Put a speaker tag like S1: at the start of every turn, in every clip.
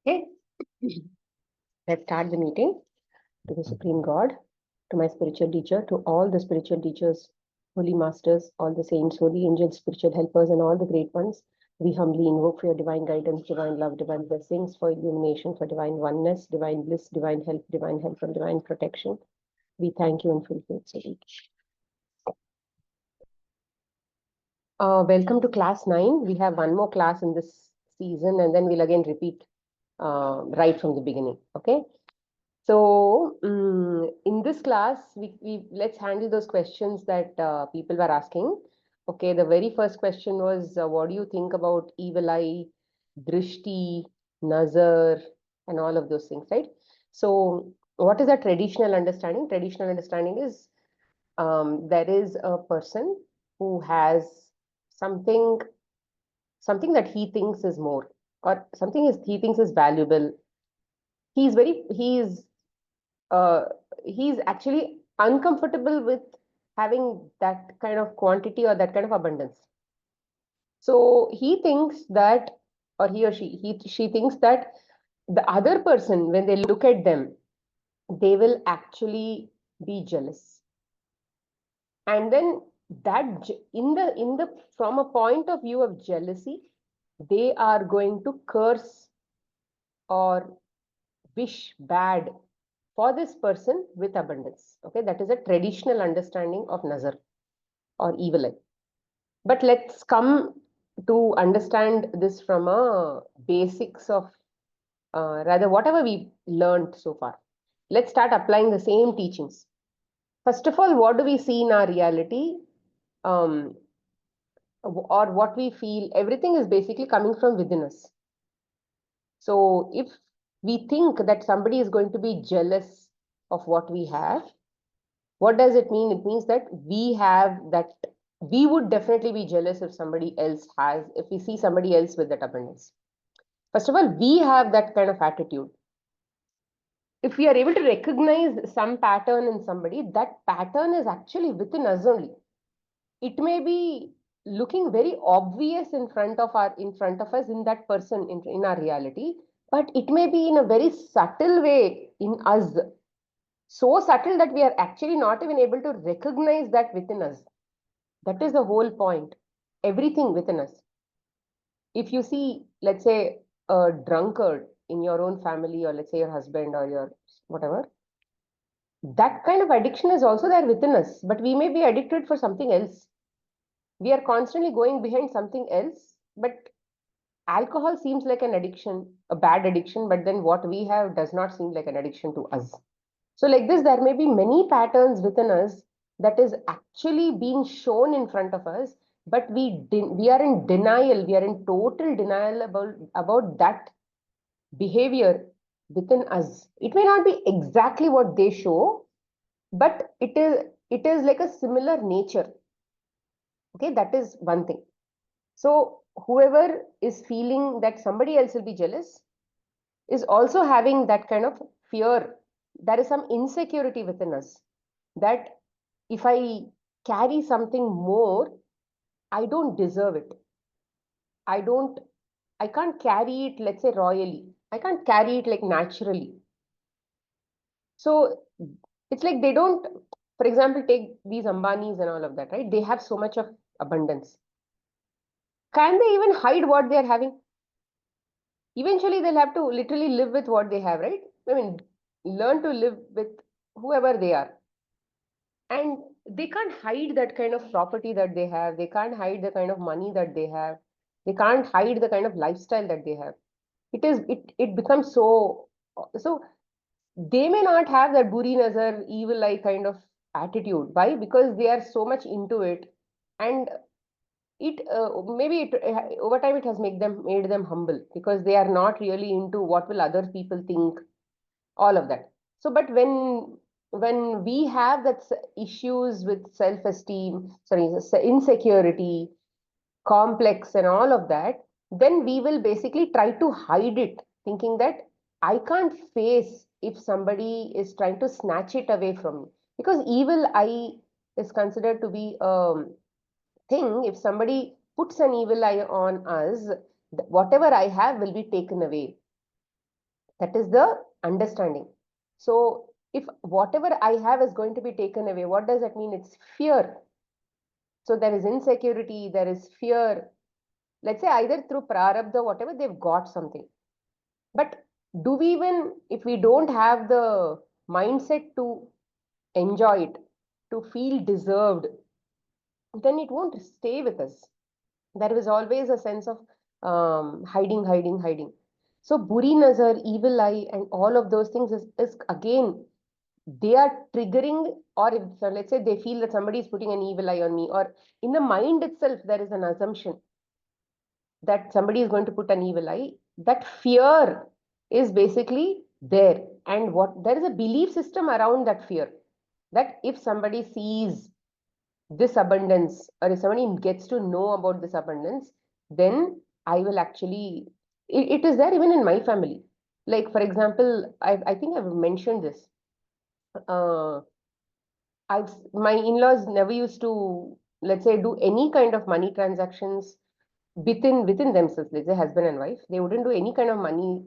S1: Okay, let's start the meeting. To the Supreme God, to my spiritual teacher, to all the spiritual teachers, holy masters, all the saints, holy angels, spiritual helpers, and all the great ones, we humbly invoke for your divine guidance, divine love, divine blessings, for illumination, for divine oneness, divine bliss, divine help, and divine protection. We thank you in full faith, Sri. Welcome to class 9. We have one more class in this season, and then we'll again repeat right from the beginning. Okay. So in this class, we let's handle those questions that people were asking. Okay, the very first question was, what do you think about evil eye, drishti, nazar, and all of those things, right? So what is a traditional understanding? Traditional understanding is there is a person who has something something that he thinks is more, or something he thinks is valuable. He's very uh, he's actually uncomfortable with having that kind of quantity or that kind of abundance. So he thinks that, or he or she thinks that the other person, when they look at them, they will actually be jealous. And then that in the from a point of view of jealousy, they are going to curse or wish bad for this person with abundance. Okay, that is a traditional understanding of nazar or evil eye. But let's come to understand this from a basics of rather whatever we learned so far. Let's start applying the same teachings. First of all, what do we see in our reality? Um, or what we feel, everything is basically coming from within us. So if we think that somebody is going to be jealous of what we have, what does it mean? It means that we would definitely be jealous if somebody else has, if we see somebody else with that abundance. First of all, we have that kind of attitude. If we are able to recognize some pattern in somebody, that pattern is actually within us only. It may be looking very obvious in front of us in that person in our reality, but it may be in a very subtle way in us, so subtle that we are actually not even able to recognize that within us. That is the whole point. Everything within us. If you see, let's say, a drunkard in your own family, or let's say your husband or your whatever, that kind of addiction is also there within us, but we may be addicted for something else. We are constantly going behind something else, but alcohol seems like an addiction, a bad addiction, but then what we have does not seem like an addiction to us. So like this, there may be many patterns within us that is actually being shown in front of us, but we are in denial, we are in total denial about that behavior within us. It may not be exactly what they show, but it is like a similar nature. Okay, that is one thing. So whoever is feeling that somebody else will be jealous is also having that kind of fear. There is some insecurity within us that if I carry something more, I don't deserve it. I don't, I can't carry it, let's say, royally. I can't carry it like naturally. So it's like they don't, for example, take these Ambanis and all of that, right? They have so much of abundance. Can they even hide what they're having? Eventually, they'll have to literally live with what they have, right? I mean, learn to live with whoever they are. And they can't hide that kind of property that they have. They can't hide the kind of money that they have. They can't hide the kind of lifestyle that they have. It becomes so they may not have that buri nazar, evil eye kind of attitude. Why? Because they are so much into it. And it maybe it over time it has made them humble, because they are not really into what will other people think, all of that. So but when we have that issues with self esteem, sorry, insecurity, complex and all of that, then we will basically try to hide it, thinking that I can't face if somebody is trying to snatch it away from me, because evil eye is considered to be thing. If somebody puts an evil eye on us, whatever I have will be taken away. That is the understanding. So if whatever I have is going to be taken away, what does that mean? It's fear. So there is insecurity, there is fear. Let's say either through prarabdha, whatever, they've got something. But do we even, if we don't have the mindset to enjoy it, to feel deserved, then it won't stay with us. There is always a sense of hiding, hiding, hiding. So buri nazar, evil eye, and all of those things is again, they are triggering, or if, so let's say they feel that somebody is putting an evil eye on me, or in the mind itself, there is an assumption that somebody is going to put an evil eye. That fear is basically there. And what there is a belief system around that fear, that if somebody sees this abundance, or if somebody gets to know about this abundance, then I will actually, it is there even in my family. Like, for example, I think I've mentioned this. Uh, my in-laws never used to, let's say, do any kind of money transactions within themselves. Let's say husband and wife, they wouldn't do any kind of money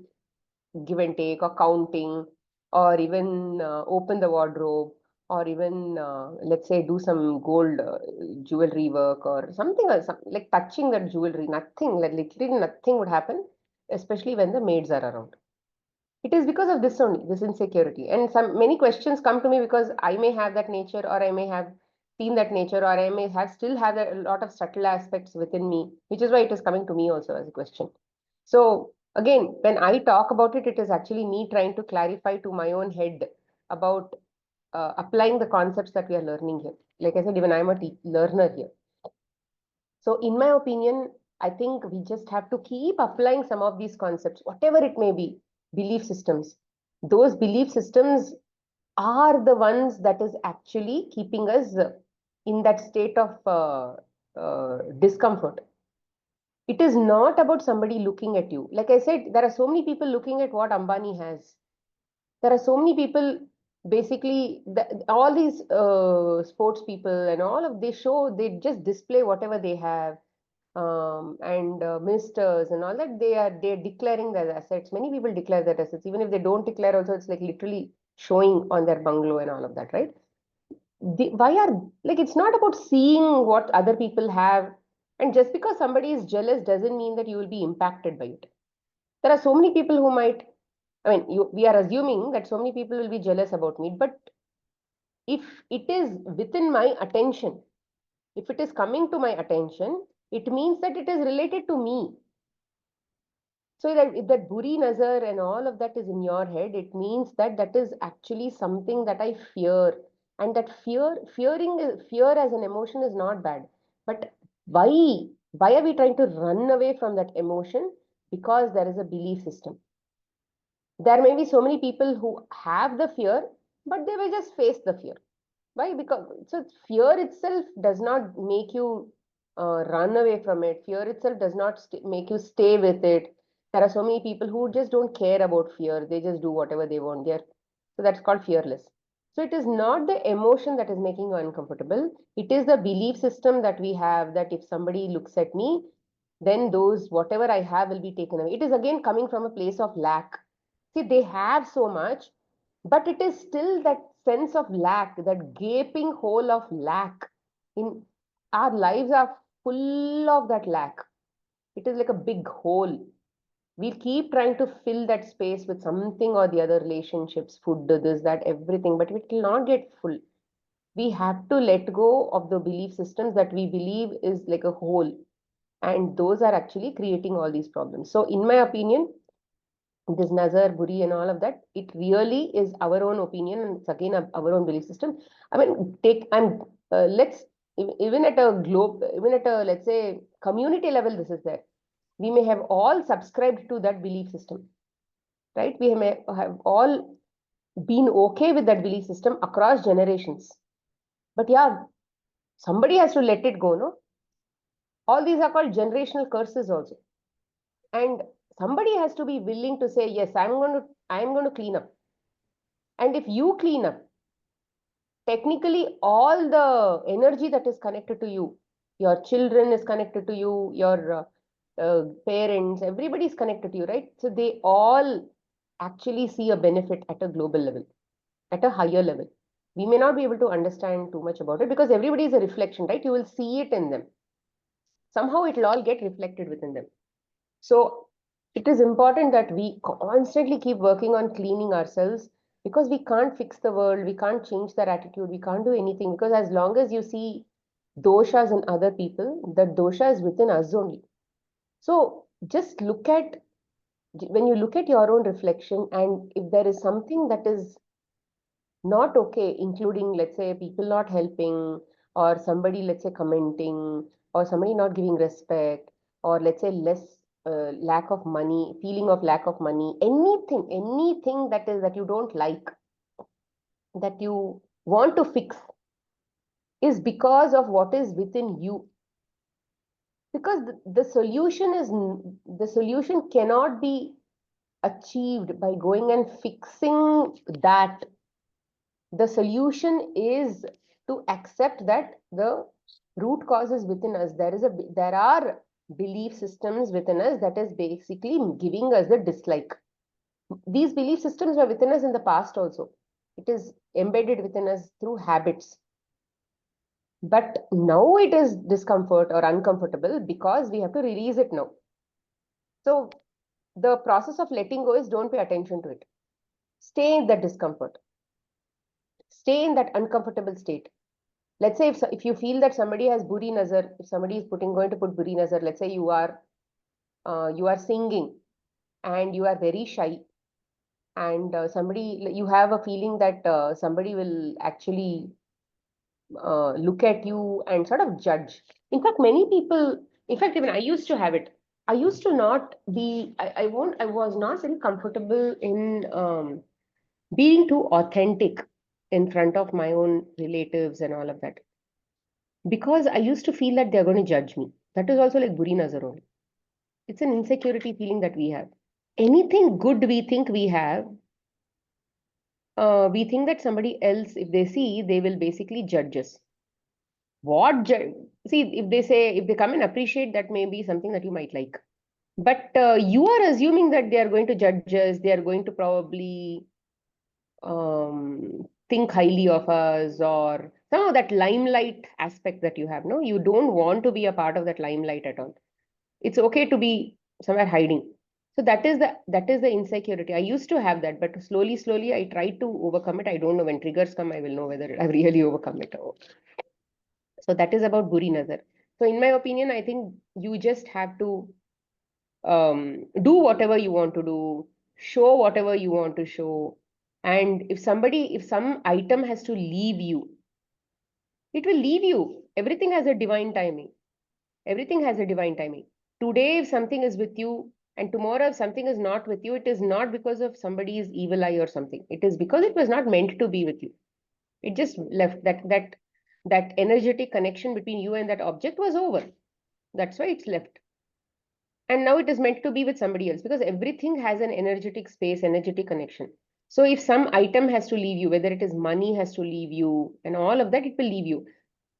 S1: give and take or counting, or even open the wardrobe, or even let's say do some gold jewelry work or something, or like touching that jewelry. Nothing, like literally nothing would happen, especially when the maids are around. It is because of this only, this insecurity. And some many questions come to me because I may have that nature, or I may have seen that nature, or I may have still have a lot of subtle aspects within me, which is why it is coming to me also as a question. So again, when I talk about it, it is actually me trying to clarify to my own head about applying the concepts that we are learning here. Like I said, even I'm a learner here. So in my opinion, I think we just have to keep applying some of these concepts, whatever it may be, belief systems. Those belief systems are the ones that is actually keeping us in that state of discomfort. It is not about somebody looking at you. Like I said, there are so many people looking at what Ambani has. There are so many people, basically, all these sports people and all of they show, they just display whatever they have. And ministers and all that, they're declaring their assets. Many people declare their assets. Even if they don't declare also, it's like literally showing on their bungalow and all of that, right? Why are, like, it's not about seeing what other people have. And just because somebody is jealous doesn't mean that you will be impacted by it. There are so many people who might, I mean, we are assuming that so many people will be jealous about me, but if it is within my attention, if it is coming to my attention, it means that it is related to me. So that if that buri nazar and all of that is in your head, it means that that is actually something that I fear. And that fear as an emotion is not bad. But why? Why are we trying to run away from that emotion? Because there is a belief system. There may be so many people who have the fear, but they will just face the fear. Why? Because so fear itself does not make you run away from it. Fear itself does not make you stay with it. There are so many people who just don't care about fear. They just do whatever they want. So that's called fearless. So it is not the emotion that is making you uncomfortable. It is the belief system that we have that if somebody looks at me, then those whatever I have will be taken away. It is again coming from a place of lack. See, they have so much, but it is still that sense of lack, that gaping hole of lack. In our lives are full of that lack. It is like a big hole. We keep trying to fill that space with something or the other, relationships, food, this, that, everything, but it will not get full. We have to let go of the belief systems that we believe is like a hole. And those are actually creating all these problems. So, in my opinion, this nazar, buri, and all of that, it really is our own opinion, and it's again our own belief system. I mean, take and let's even at a globe, even at a, let's say, community level, this is there. We may have all subscribed to that belief system, right? We may have all been okay with that belief system across generations. But yeah, somebody has to let it go, no? All these are called generational curses also. And somebody has to be willing to say, yes, I'm going to clean up. And if you clean up, technically all the energy that is connected to you, your children is connected to you, your parents, everybody is connected to you, right? So they all actually see a benefit at a global level, at a higher level. We may not be able to understand too much about it because everybody is a reflection, right? You will see it in them. Somehow it will all get reflected within them. So it is important that we constantly keep working on cleaning ourselves because we can't fix the world, we can't change their attitude, we can't do anything because as long as you see doshas in other people, the dosha is within us only. So just look at, when you look at your own reflection, and if there is something that is not okay, including, let's say, people not helping, or somebody, let's say, commenting, or somebody not giving respect, or let's say less lack of money, feeling of lack of money, anything that is that you don't like, that you want to fix, is because of what is within you. Because the solution cannot be achieved by going and fixing that. The solution is to accept that the root cause is within us. There are belief systems within us that is basically giving us the dislike. These belief systems were within us in the past also. It is embedded within us through habits. But now it is discomfort or uncomfortable because we have to release it now. So the process of letting go is don't pay attention to it. Stay in that discomfort. Stay in that uncomfortable state. Let's say if you feel that somebody has buri nazar, if somebody is going to put buri nazar, let's say you are singing and you are very shy, and you have a feeling that somebody will actually look at you and sort of judge. In fact, many people, in fact, even I used to have it. I used to not be, I was not very comfortable in being too authentic in front of my own relatives and all of that. Because I used to feel that they're going to judge me. That is also like buri nazar only. It's an insecurity feeling that we have. Anything good we think we have, we think that somebody else, if they see, they will basically judge us. See, if they come and appreciate, that may be something that you might like. But you are assuming that they are going to judge us, they are going to probably think highly of us, or some of that limelight aspect that you have. No, you don't want to be a part of that limelight at all. It's okay to be somewhere hiding. So that is the insecurity. I used to have that, but slowly I tried to overcome it. I don't know, when triggers come, I will know whether I've really overcome it. So that is about buri nazar. So in my opinion, I think you just have to do whatever you want to do, show whatever you want to show. And if some item has to leave you, it will leave you. Everything has a divine timing. Everything has a divine timing. Today, if something is with you, and tomorrow, if something is not with you, it is not because of somebody's evil eye or something. It is because it was not meant to be with you. It just left. That energetic connection between you and that object was over. That's why it's left. And now it is meant to be with somebody else, because everything has an energetic space, energetic connection. So if some item has to leave you, whether it is money has to leave you and all of that, it will leave you.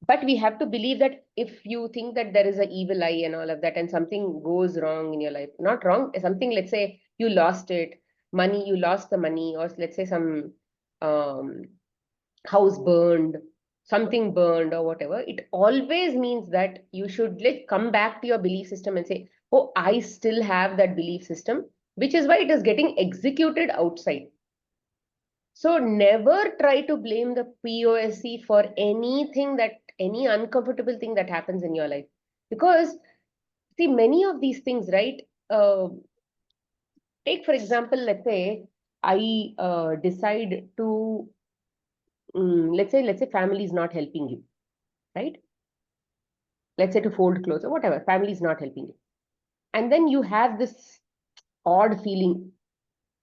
S1: But we have to believe that if you think that there is an evil eye and all of that, and something goes wrong in your life, not wrong, something, let's say you lost it, money, you lost the money, or let's say some um, house burned, something burned or whatever, it always means that you should like come back to your belief system and say, oh, I still have that belief system, which is why it is getting executed outside. So never try to blame the POSC for any uncomfortable thing that happens in your life. Because, see, many of these things, right? Take, for example, let's say I decide to, let's say family is not helping you, right? Let's say to fold clothes or whatever, family is not helping you. And then you have this odd feeling,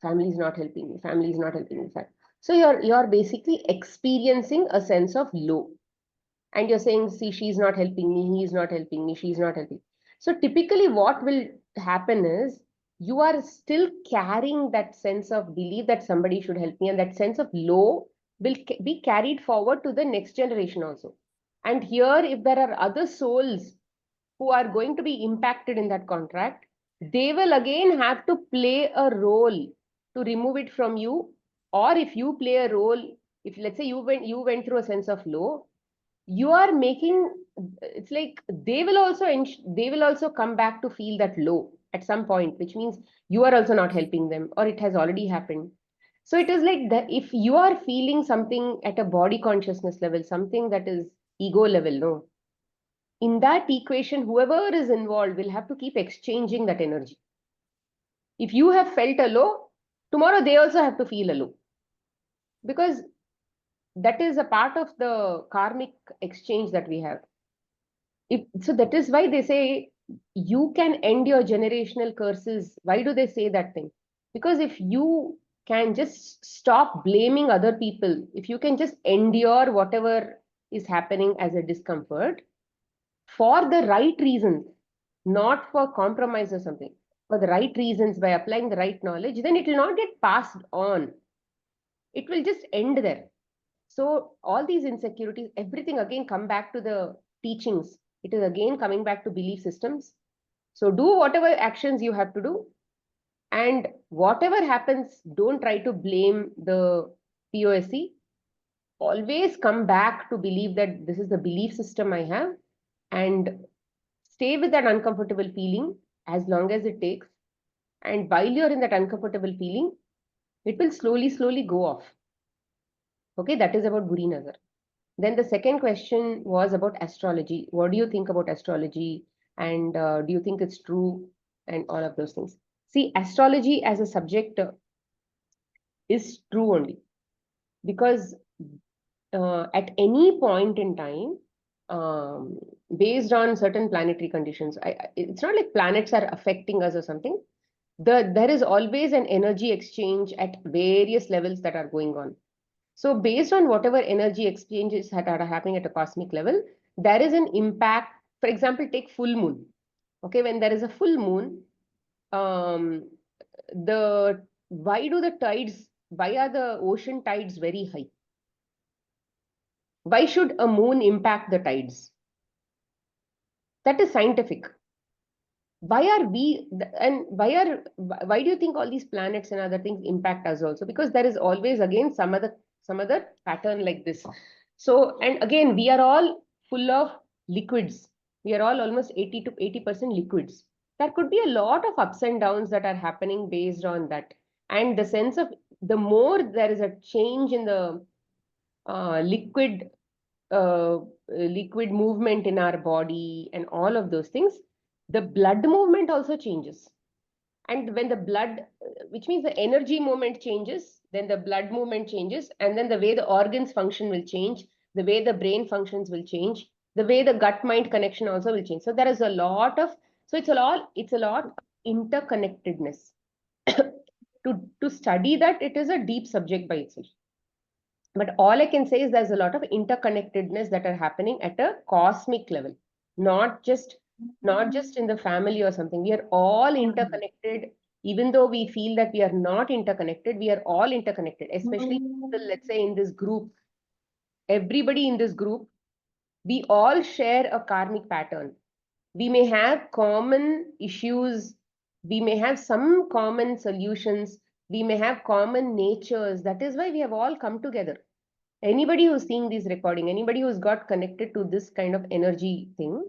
S1: family is not helping me, family is not helping me. So you're basically experiencing a sense of low. And you're saying, see, she's not helping me, he's not helping me, she's not helping. So typically what will happen is you are still carrying that sense of belief that somebody should help me, and that sense of low will be carried forward to the next generation also. And here, if there are other souls who are going to be impacted in that contract, they will again have to play a role to remove it from you, or if you play a role, if let's say you went through a sense of low, you are making, it's like they will also come back to feel that low at some point, which means you are also not helping them, or it has already happened. So it is like that if you are feeling something at a body consciousness level, something that is ego level, no, in that equation, whoever is involved will have to keep exchanging that energy. If you have felt a low, tomorrow they also have to feel a low, because that is a part of the karmic exchange that we have. So that is why they say you can end your generational curses. Why do they say that thing? Because if you can just stop blaming other people, if you can just endure whatever is happening as a discomfort for the right reasons, not for compromise or something, for the right reasons, by applying the right knowledge, then it will not get passed on. It will just end there. So all these insecurities, everything again come back to the teachings. It is again coming back to belief systems. So do whatever actions you have to do, and whatever happens, don't try to blame the POSC. Always come back to believe that this is the belief system I have, and stay with that uncomfortable feeling as long as it takes. And while you're in that uncomfortable feeling, it will slowly, slowly go off. Okay, that is about Guri Nazar. Then the second question was about astrology. What do you think about astrology? And do you think it's true? And all of those things. See, astrology as a subject is true only because at any point in time, based on certain planetary conditions, it's not like planets are affecting us or something. There is always an energy exchange at various levels that are going on. So based on whatever energy exchanges that are happening at a cosmic level, there is an impact. For example, take full moon. Okay, when there is a full moon, um, why are the ocean tides very high? Why should a moon impact the tides? That is scientific. Why do you think all these planets and other things impact us also? Because there is always again some other pattern like this. So, and again, we are all full of liquids. We are all almost 80 to 80% liquids. There could be a lot of ups and downs that are happening based on that. And the sense of, the more there is a change in the liquid liquid movement in our body and all of those things, the blood movement also changes. And when the blood, which means the energy movement changes, then the blood movement changes, and then the way the organs function will change, the way the brain functions will change, the way the gut mind connection also will change. So there is a lot of, so it's a lot interconnectedness. To study that, it is a deep subject by itself. But all I can say is there's a lot of interconnectedness that are happening at a cosmic level, not just in the family or something. We are all interconnected. Even though we feel that we are not interconnected, we are all interconnected, especially let's say in this group. Everybody in this group, we all share a karmic pattern. We may have common issues, we may have some common solutions, we may have common natures. That is why we have all come together. Anybody who's seeing this recording, anybody who's got connected to this kind of energy thing,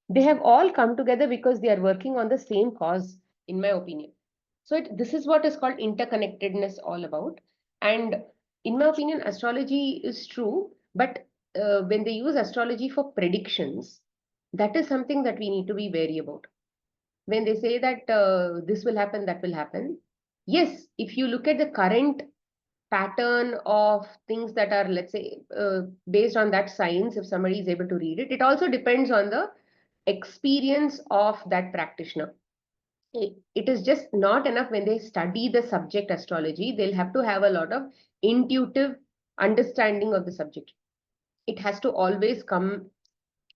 S1: they have all come together because they are working on the same cause, in my opinion. So this is what is called interconnectedness all about. And in my opinion, astrology is true, but when they use astrology for predictions, that is something that we need to be wary about. When they say that this will happen, that will happen. Yes, if you look at the current pattern of things that are, let's say, based on that science, if somebody is able to read it, it also depends on the experience of that practitioner. It is just not enough when they study the subject astrology, they'll have to have a lot of intuitive understanding of the subject. It has to always come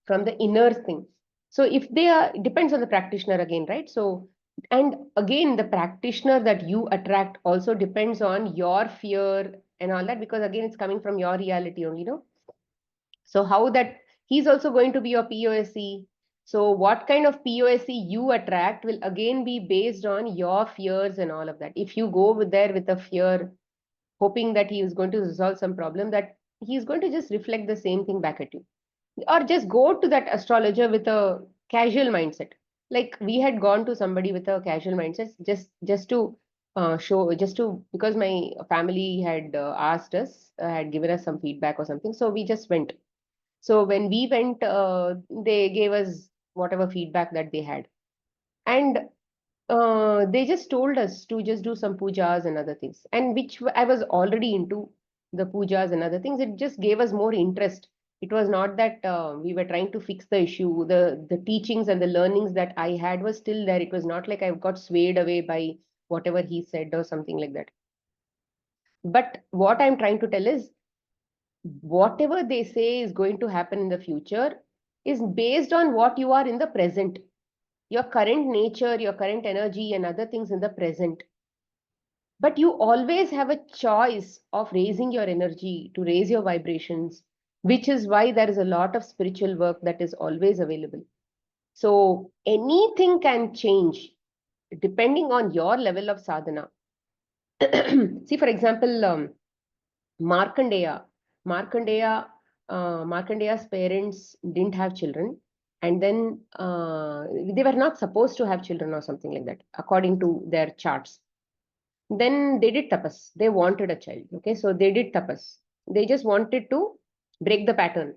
S1: from the inner thing. So if they are, it depends on the practitioner again, right? So, and again, the practitioner that you attract also depends on your fear and all that, because again, it's coming from your reality only, no? So how that, he's also going to be your POSC. So what kind of POSC you attract will again be based on your fears and all of that. If you go there with a fear, hoping that he is going to resolve some problem, that he is going to just reflect the same thing back at you. Or just go to that astrologer with a casual mindset. Like we had gone to somebody with a casual mindset, just to show, just to, because my family had asked us, had given us some feedback or something, so we just went. So when we went, they gave us whatever feedback that they had. And they just told us to just do some pujas and other things, and which I was already into the pujas and other things. It just gave us more interest. It was not that we were trying to fix the issue. The teachings and the learnings that I had was still there. It was not like I got swayed away by whatever he said or something like that. But what I'm trying to tell is, whatever they say is going to happen in the future is based on what you are in the present, your current nature, your current energy, and other things in the present. But you always have a choice of raising your energy, to raise your vibrations, which is why there is a lot of spiritual work that is always available. So anything can change depending on your level of sadhana. See, for example, Markandeya. Markandeya, Markandeya's parents didn't have children, and then they were not supposed to have children or something like that, according to their charts. Then they did tapas. They wanted a child. Okay, so they did tapas. They just wanted to break the pattern.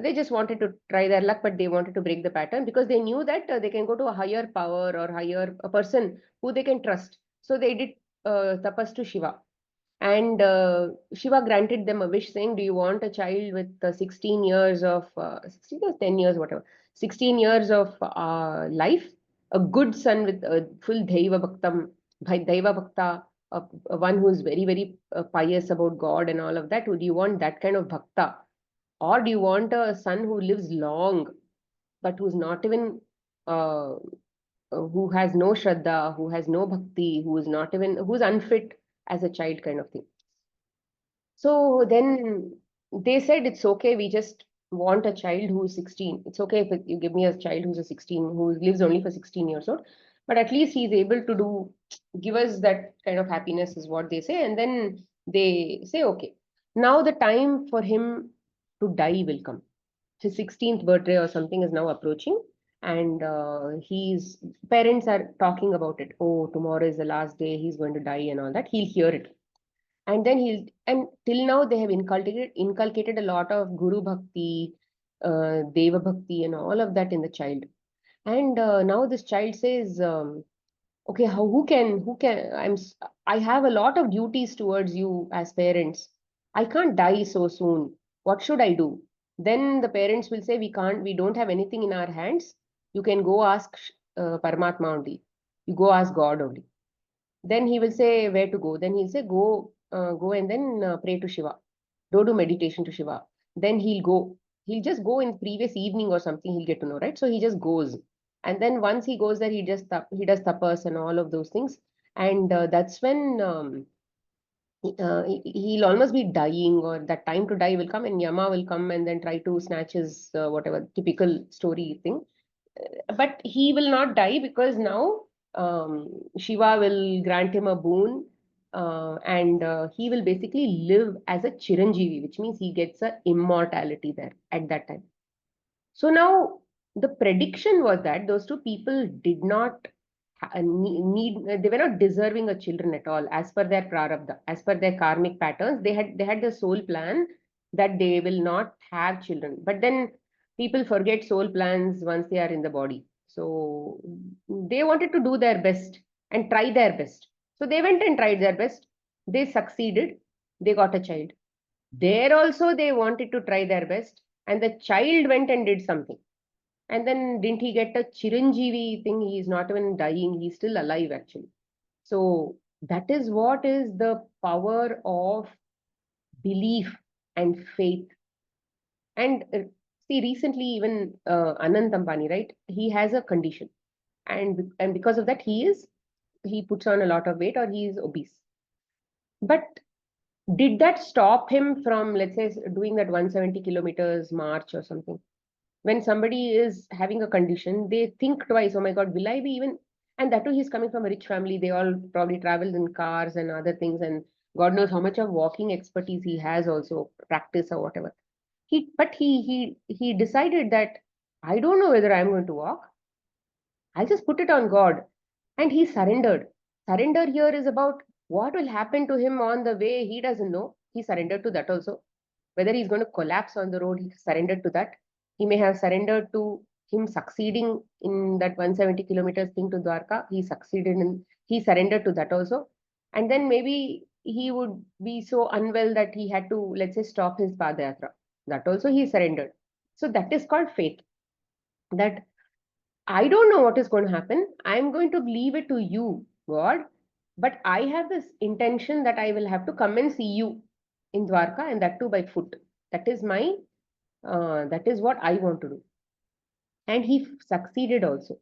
S1: They just wanted to try their luck, but they wanted to break the pattern because they knew that they can go to a higher power or higher a person who they can trust. So they did tapas to Shiva. And Shiva granted them a wish saying, do you want a child with 16 years of, 16 years, 10 years, whatever, 16 years of life, a good son with a full Daiva Bhaktam, Daiva Bhakta, one who is very, very pious about God and all of that? Would you want that kind of Bhakta? Or do you want a son who lives long, but who's not even, who has no Shraddha, who has no Bhakti, who is not even, who's unfit as a child kind of thing? So then they said, it's okay, we just want a child who is 16. It's okay if you give me a child who's a 16, who lives only for 16 years old, but at least he's able to do, give us that kind of happiness, is what they say. And then they say, okay, now the time for him to die will come. His 16th birthday or something is now approaching, and his parents are talking about it. Oh, tomorrow is the last day, he's going to die and all that. He'll hear it, and then he'll, and till now they have inculcated a lot of guru bhakti, deva bhakti and all of that in the child. And now this child says, okay, how, who can I have a lot of duties towards you as parents. I can't die so soon. What should I do? Then the parents will say, we don't have anything in our hands. You can go ask Paramatma only. You go ask God only. Then he will say where to go. Then he'll say, go and then pray to Shiva. Go do meditation to Shiva. Then he'll go. He'll just go in previous evening or something. He'll get to know, right? So he just goes, and then once he goes there, he does tapas and all of those things, and that's when he'll almost be dying, or that time to die will come, and Yama will come and then try to snatch his whatever typical story thing. But he will not die because now Shiva will grant him a boon, and he will basically live as a Chiranjeevi, which means he gets a immortality there at that time. So now the prediction was that those two people did not they were not deserving of children at all as per their prarabdha, as per their karmic patterns. They had the soul plan that they will not have children. But then people forget soul plans once they are in the body. So they wanted to do their best and try their best. So they went and tried their best. They succeeded. They got a child. There also they wanted to try their best, and the child went and did something. And then didn't he get a Chiranjeevi thing? He is not even dying, he's still alive actually. So that is what is the power of belief and faith. And see, recently even Anant Ambani, right? He has a condition, and because of that, he puts on a lot of weight, or he is obese. But did that stop him from, let's say, doing that 170 kilometers march or something? when somebody is having a condition, they think twice, oh my God, will I be even? And that too, he's coming from a rich family. They all probably traveled in cars and other things. And God knows how much of walking expertise he has also, practice or whatever. But he decided that I don't know whether I'm going to walk. I'll just put it on God. And he surrendered. Surrender here is about what will happen to him on the way. He doesn't know. He surrendered to that also. Whether he's going to collapse on the road, he surrendered to that. He may have surrendered to him succeeding in that 170 kilometers thing to Dwarka. He surrendered to that also. And then maybe he would be so unwell that he had to, let's say, stop his Padayatra. That also he surrendered. So that is called faith. That I don't know what is going to happen. I'm going to leave it to you, God. But I have this intention that I will have to come and see you in Dwarka, and that too by foot. That is what I want to do. And he succeeded also.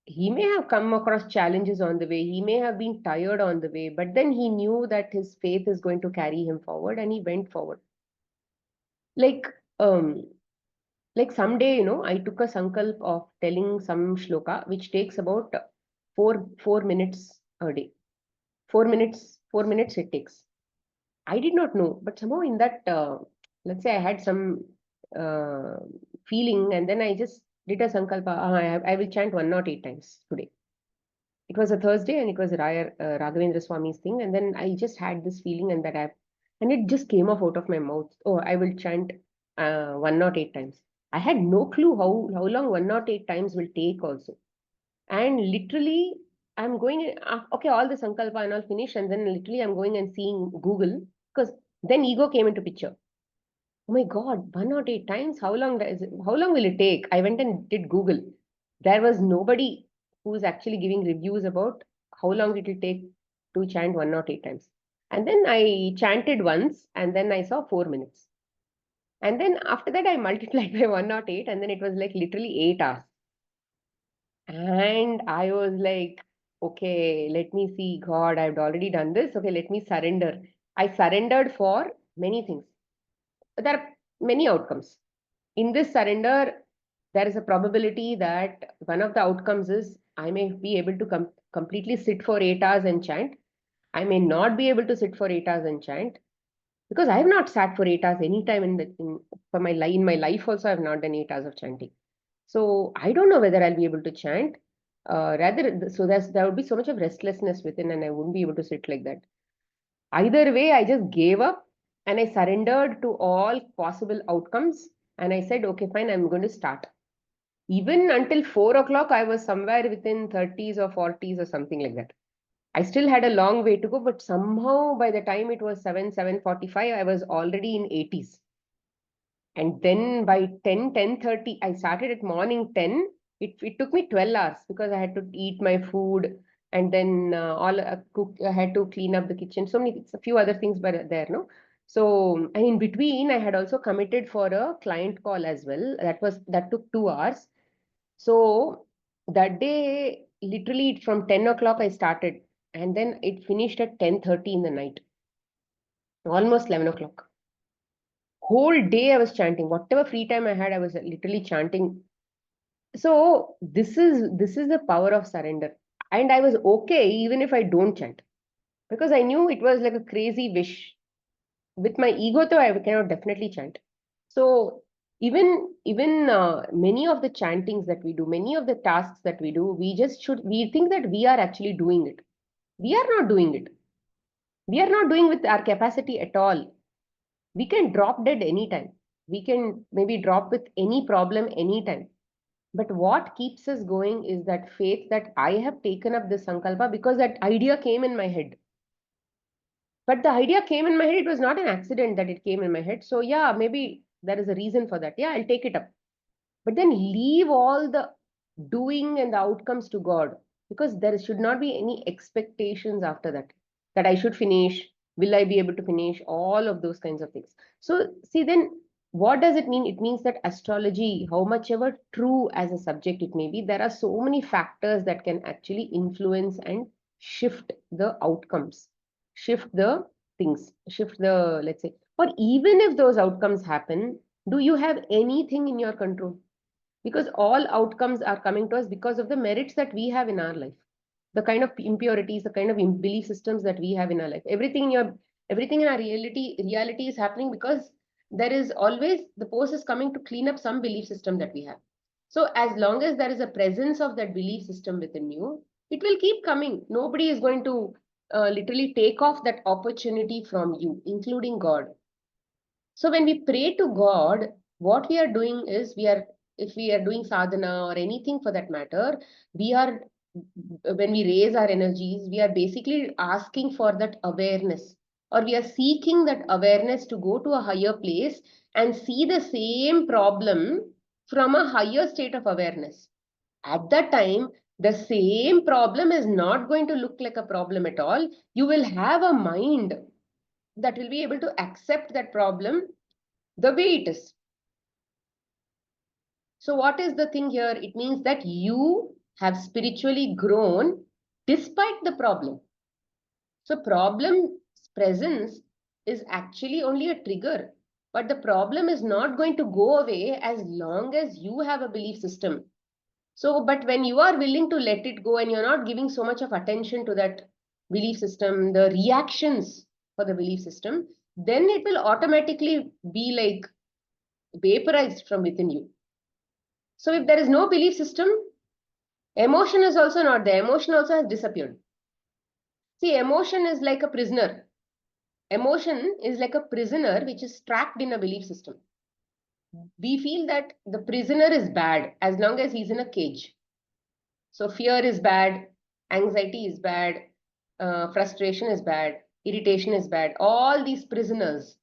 S1: He may have come across challenges on the way. He may have been tired on the way, but then he knew that his faith is going to carry him forward, and he went forward. Like, um, like someday, I took a sankalp of telling some shloka, which takes about 4 minutes a day. 4 minutes it takes. I did not know, but somehow in that, let's say I had some uh, feeling, and then I just did a sankalpa. I will chant 108 times today. It was a Thursday, and it was Raghavendra Swami's thing, and then I just had this feeling, and it just came off out of my mouth. Oh, I will chant 108 times. I had no clue how long 108 times will take also. And literally, I'm going, okay, all the Sankalpa and all finish, and then literally I'm going and seeing Google, because then ego came into picture. Oh my God, 108 times? How long will it take? I went and did Google. There was nobody who's actually giving reviews about how long it will take to chant 108 times. And then I chanted once, and then I saw 4 minutes. And then after that, I multiplied by 108, and then it was like literally 8 hours. And I was like, okay, let me see. God, I've already done this. Okay, let me surrender. I surrendered for many things. There are many outcomes. In this surrender, there is a probability that one of the outcomes is I may be able to completely sit for 8 hours and chant. I may not be able to sit for 8 hours and chant because I have not sat for 8 hours any time in my life also. I have not done 8 hours of chanting. So I don't know whether I'll be able to chant. So there would be so much of restlessness within, and I wouldn't be able to sit like that. Either way, I just gave up and I surrendered to all possible outcomes. And I said, okay, fine, I'm going to start. Even until 4 o'clock, I was somewhere within 30s or 40s or something like that. I still had a long way to go, but somehow by the time it was 7:45, I was already in 80s. And then by 10:30, I started at morning 10. It took me 12 hours because I had to eat my food, and then I had to clean up the kitchen. So many, a few other things were there, no? So, and in between, I had also committed for a client call as well. That took 2 hours. So that day, literally from 10 o'clock, I started, and then it finished at 10:30 in the night, almost 11 o'clock. Whole day I was chanting. Whatever free time I had, I was literally chanting. So this is the power of surrender. And I was okay even if I don't chant. Because I knew it was like a crazy wish. With my ego though, I cannot definitely chant. So even many of the chantings that we do, many of the tasks that we do, we think that we are actually doing it. We are not doing it. We are not doing with our capacity at all. We can drop dead anytime. We can maybe drop with any problem anytime. But what keeps us going is that faith that I have taken up this sankalpa because that idea came in my head. But the idea came in my head. It was not an accident that it came in my head. So yeah, maybe there is a reason for that. Yeah, I'll take it up. But then leave all the doing and the outcomes to God, because there should not be any expectations after that, that I should finish. Will I be able to finish? All of those kinds of things. So, see, then what does it mean? It means that astrology, how much ever true as a subject it may be, there are so many factors that can actually influence and shift the outcomes, shift the things, shift the, let's say, or even if those outcomes happen, Do you have anything in your control? Because all outcomes are coming to us because of the merits that we have in our life, the kind of impurities, the kind of belief systems that we have in our life. Everything in our reality is happening because there is always the post is coming to clean up some belief system that we have. So as long as there is a presence of that belief system within you, it will keep coming. Nobody is going to literally take off that opportunity from you, including God. So when we pray to God, what we are doing is if we are doing sadhana or anything for that matter, when we raise our energies, we are basically asking for that awareness, or we are seeking that awareness to go to a higher place and see the same problem from a higher state of awareness. At that time, the same problem is not going to look like a problem at all. You will have a mind that will be able to accept that problem the way it is. So, what is the thing here? It means that you have spiritually grown despite the problem. So, problem's presence is actually only a trigger, but the problem is not going to go away as long as you have a belief system. So, but when you are willing to let it go and you're not giving so much of attention to that belief system, the reactions for the belief system, then it will automatically be like vaporized from within you. So if there is no belief system, emotion is also not there. Emotion also has disappeared. See, emotion is like a prisoner. Emotion is like a prisoner which is trapped in a belief system. We feel that the prisoner is bad as long as he's in a cage. So fear is bad, anxiety is bad, frustration is bad, irritation is bad. All these prisoners,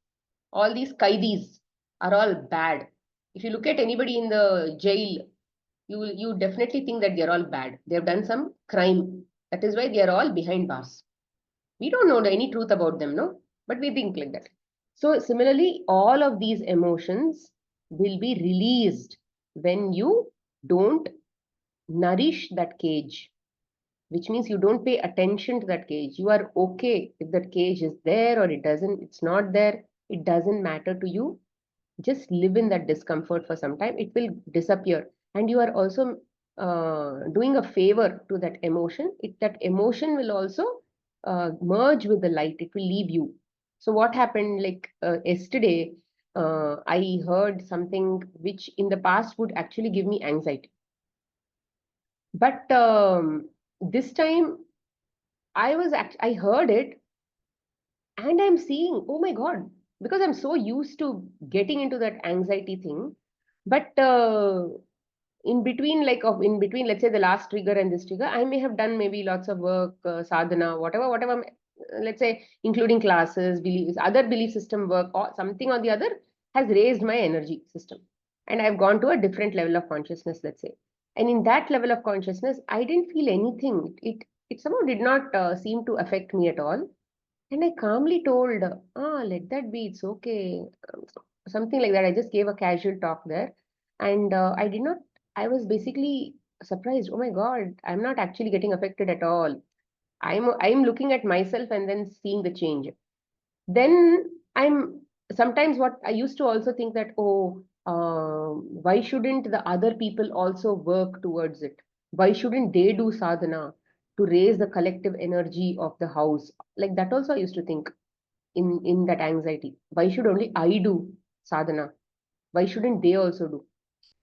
S1: all these kaidis are all bad. If you look at anybody in the jail, you definitely think that they're all bad. They've done some crime. That is why they are all behind bars. We don't know any truth about them, no? But we think like that. So similarly, all of these emotions will be released when you don't nourish that cage, which means you don't pay attention to that cage. You are okay if that cage is there or it's not there. It doesn't matter to you. Just live in that discomfort for some time. It will disappear. And you are also doing a favor to that emotion. That emotion will also merge with the light. It will leave you. So what happened like yesterday, I heard something which in the past would actually give me anxiety. But this time I heard it and I'm seeing, oh my God, because I'm so used to getting into that anxiety thing. But in between, let's say the last trigger and this trigger, I may have done maybe lots of work, sadhana, whatever, let's say, including classes, beliefs, other belief system work, or something or the other has raised my energy system. And I've gone to a different level of consciousness, let's say. And in that level of consciousness, I didn't feel anything. It somehow did not seem to affect me at all. And I calmly told, let that be, it's okay. Something like that. I just gave a casual talk there. And I did not, I was basically surprised. Oh my God, I'm not actually getting affected at all. I'm looking at myself and then seeing the change. Then I'm sometimes what I used to also think that, why shouldn't the other people also work towards it? Why shouldn't they do sadhana to raise the collective energy of the house? Like that also I used to think in that anxiety. Why should only I do sadhana? Why shouldn't they also do?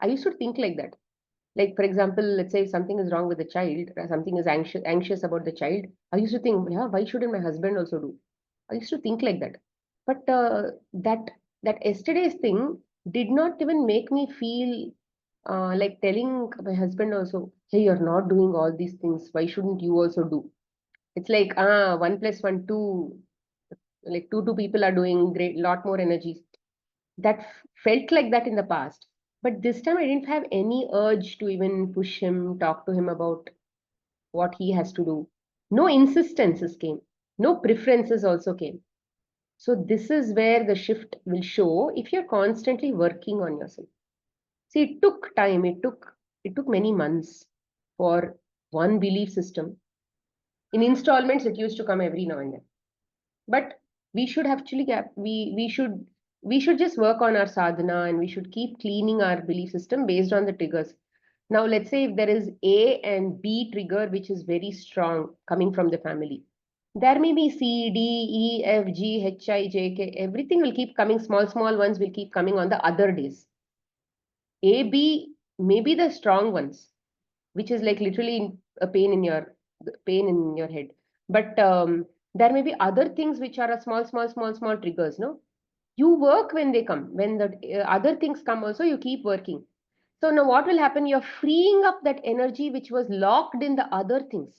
S1: I used to think like that. Like for example, let's say if something is wrong with the child, something is anxious about the child. I used to think, yeah, why shouldn't my husband also do? I used to think like that. But that yesterday's thing did not even make me feel like telling my husband also, hey, you're not doing all these things. Why shouldn't you also do? It's like, 1 + 1, 2, like two people are doing great, lot more energies. That felt like that in the past. But this time I didn't have any urge to even push him, talk to him about what he has to do. No insistences came. No preferences also came. So this is where the shift will show if you're constantly working on yourself. See, it took time. It took many months for one belief system. In installments, it used to come every now and then. But we should actually we should we should just work on our sadhana and we should keep cleaning our belief system based on the triggers. Now, let's say if there is A and B trigger, which is very strong coming from the family, there may be C, D, E, F, G, H, I, J, K, everything will keep coming, small, small ones will keep coming on the other days. A, B may be the strong ones, which is like literally a pain in your head. But there may be other things which are a small, small, small, small triggers, no? You work when they come. When the other things come also, you keep working. So now what will happen? You're freeing up that energy which was locked in the other things.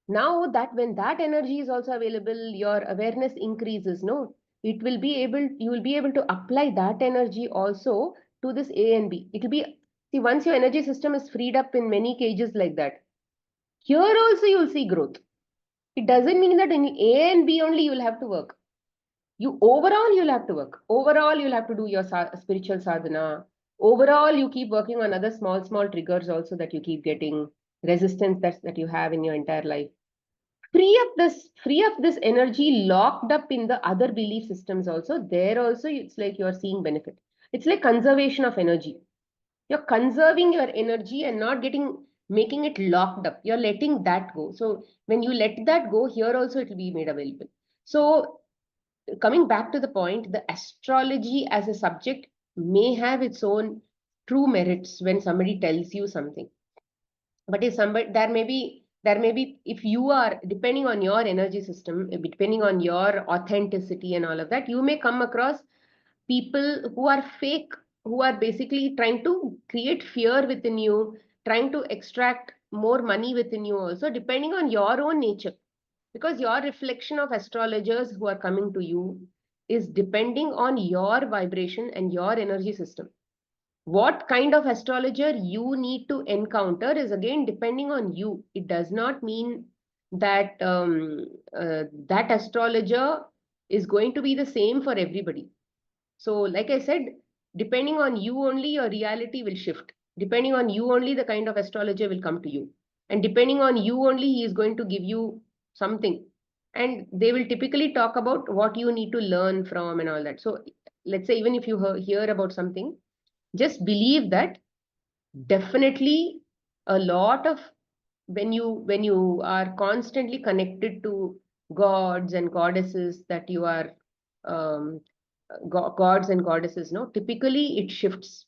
S1: Now that when that energy is also available, your awareness increases, no? You will be able to apply that energy also to this A and B. It will be, see, once your energy system is freed up in many cages like that, here also you will see growth. It doesn't mean that in A and B only you will have to work. You'll have to work. Overall, you'll have to do your spiritual sadhana. Overall, you keep working on other small triggers also that you keep getting resistance that you have in your entire life. Free up this energy locked up in the other belief systems also. There also, it's like you're seeing benefit. It's like conservation of energy. You're conserving your energy and not making it locked up. You're letting that go. So when you let that go, here also it will be made available. So coming back to the point, the astrology as a subject may have its own true merits when somebody tells you something. But if somebody, there may be, if you are, depending on your energy system, depending on your authenticity and all of that, you may come across people who are fake, who are basically trying to create fear within you, trying to extract more money within you also, depending on your own nature. Because your reflection of astrologers who are coming to you is depending on your vibration and your energy system. What kind of astrologer you need to encounter is again depending on you. It does not mean that that astrologer is going to be the same for everybody. So, like I said, depending on you only, your reality will shift. Depending on you only, the kind of astrologer will come to you. And depending on you only, he is going to give you something. And they will typically talk about what you need to learn from and all that. So, let's say, even if you hear about something, just believe that definitely a lot of when you are constantly connected to gods and goddesses that you are gods and goddesses, no, typically it shifts.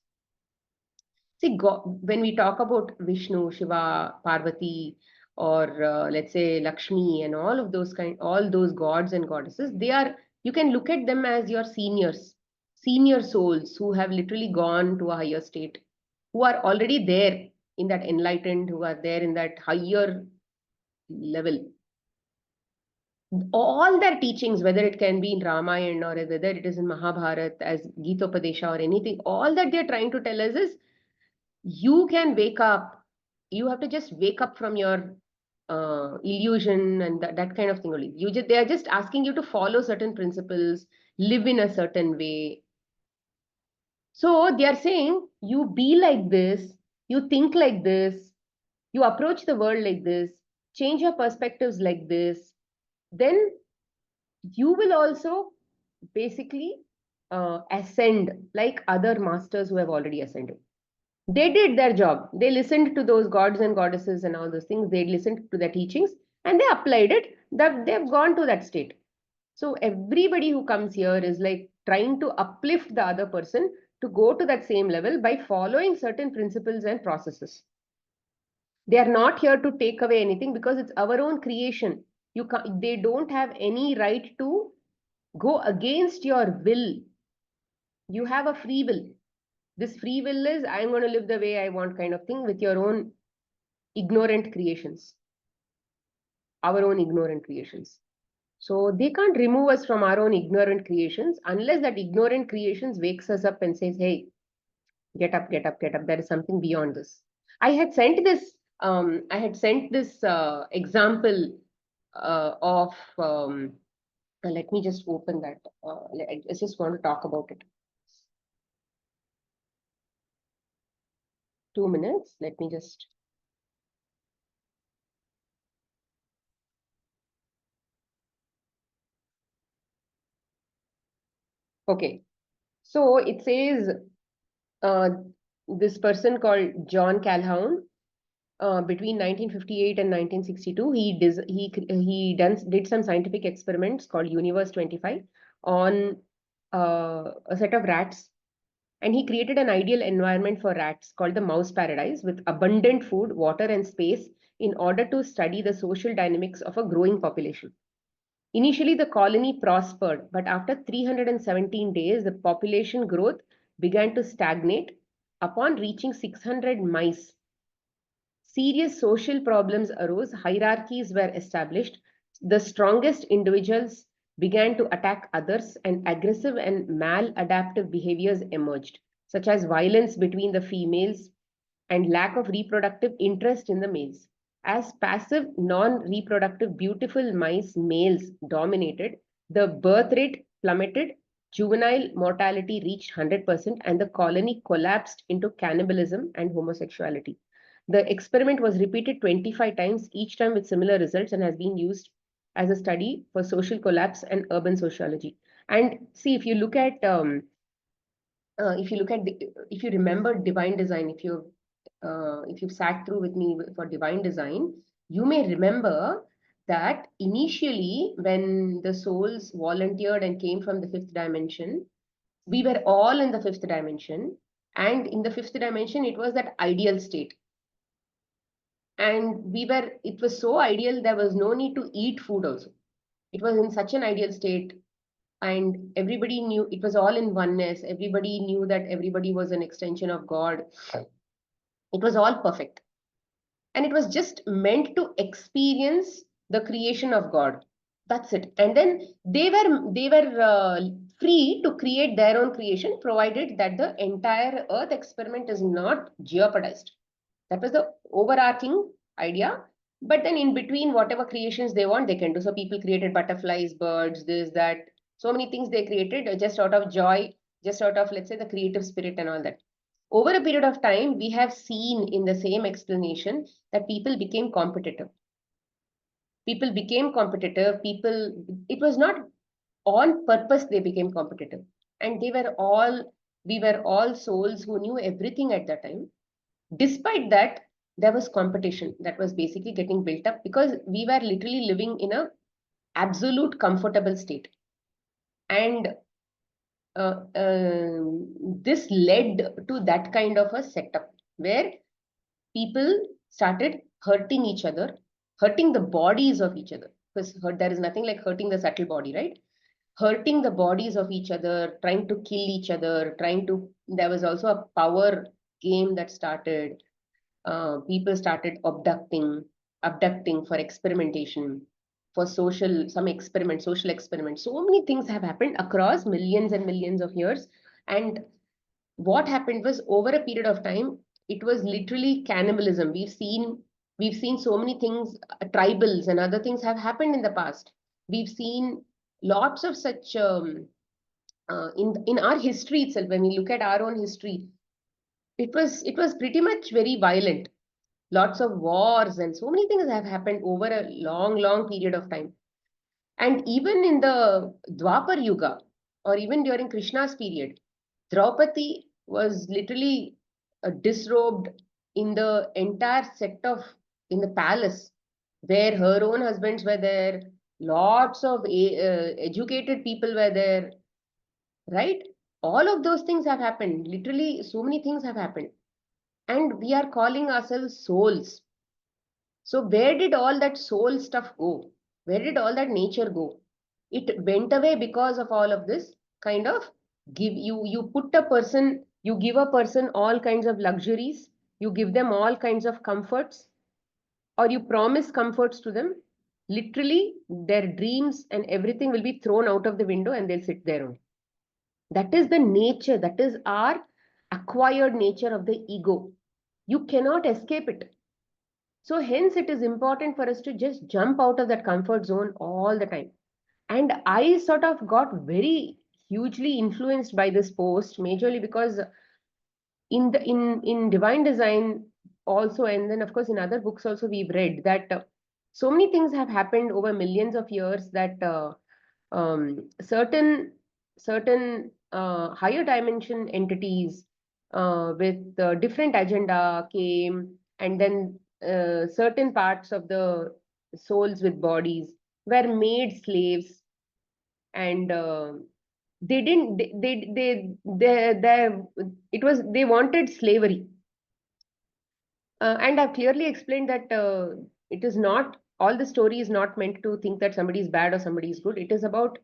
S1: See, when we talk about Vishnu, Shiva, Parvati, or let's say Lakshmi and all those gods and goddesses, you can look at them as your senior souls who have literally gone to a higher state, who are already there in that enlightened, who are there in that higher level. All their teachings, whether it can be in Ramayana or whether it is in Mahabharata as Gitopadesha or anything, all that they're trying to tell us is you can wake up. You have to just wake up from your illusion and that kind of thing only. They are just asking you to follow certain principles, live in a certain way. So they are saying you be like this, you think like this, you approach the world like this, change your perspectives like this, then you will also basically ascend like other masters who have already ascended. They did their job. They listened to those gods and goddesses and all those things. They listened to their teachings and they applied it. That they've gone to that state. So everybody who comes here is like trying to uplift the other person to go to that same level by following certain principles and processes. They are not here to take away anything because it's our own creation. They don't have any right to go against your will. You have a free will. This free will is I'm going to live the way I want kind of thing with your own ignorant creations, our own ignorant creations. So they can't remove us from our own ignorant creations unless that ignorant creations wakes us up and says, hey, get up, get up, get up. There is something beyond this. I had sent this example of, let me just open that. I just want to talk about it. 2 minutes. Let me just. Okay. So it says uh, this person called John Calhoun, between 1958 and 1962, did some scientific experiments called Universe 25 on a set of rats, and he created an ideal environment for rats called the mouse paradise with abundant food, water, and space in order to study the social dynamics of a growing population. Initially, the colony prospered, but after 317 days, the population growth began to stagnate. Upon reaching 600 mice, serious social problems arose, hierarchies were established, the strongest individuals began to attack others, and aggressive and maladaptive behaviors emerged, such as violence between the females and lack of reproductive interest in the males. As passive, non reproductive, beautiful mice males dominated, the birth rate plummeted, juvenile mortality reached 100%, and the colony collapsed into cannibalism and homosexuality. The experiment was repeated 25 times, each time with similar results, and has been used as a study for social collapse and urban sociology. And see, if you remember divine design, if you've sat through with me for divine design, you may remember that initially when the souls volunteered and came from the fifth dimension, we were all in the fifth dimension, and in the fifth dimension it was that ideal state, and it was so ideal there was no need to eat food also. It was in such an ideal state, and everybody knew it was all in oneness. Everybody knew that everybody was an extension of God. It was all perfect, and it was just meant to experience the creation of God. That's it. And then they were free to create their own creation, provided that the entire earth experiment is not jeopardized. That was the overarching idea. But then in between, whatever creations they want, they can do. So people created butterflies, birds, this, that, so many things they created just out of joy, just out of, let's say, the creative spirit and all that. Over a period of time, we have seen in the same explanation that people became competitive. People became competitive. It was not on purpose they became competitive. And we were all souls who knew everything at that time. Despite that, there was competition that was basically getting built up because we were literally living in a absolute comfortable state. And this led to that kind of a setup where people started hurting each other, hurting the bodies of each other. Because there is nothing like hurting the subtle body, right? Hurting the bodies of each other, trying to kill each other, there was also a power game that started. People started abducting for experimentation, for social experiments. So many things have happened across millions and millions of years. And what happened was over a period of time, it was literally cannibalism. We've seen so many things, tribals and other things have happened in the past. We've seen lots of such in our history itself. When we look at our own history, it was pretty much very violent. Lots of wars and so many things have happened over a long period of time. And even in the Dwapar Yuga, or even during Krishna's period, Draupadi was literally disrobed in the entire set of in the palace, where her own husbands were there, lots of educated people were there, right? All of those things have happened. Literally, so many things have happened, and we are calling ourselves souls. So where did all that soul stuff go? Where did all that nature go? It went away because of all of this kind of you give a person all kinds of luxuries, you give them all kinds of comforts, or you promise comforts to them. Literally, their dreams and everything will be thrown out of the window and they'll sit there only. That is the nature, that is our acquired nature of the ego. You cannot escape it. So hence it is important for us to just jump out of that comfort zone all the time. And I sort of got very hugely influenced by this post, majorly because in divine design also, and then of course in other books also we've read that so many things have happened over millions of years that certain higher dimension entities with different agenda came, and then certain parts of the souls with bodies were made slaves, and they didn't they it was, they wanted slavery. And I've clearly explained that it is not, all the story is not meant to think that somebody is bad or somebody is good. It is about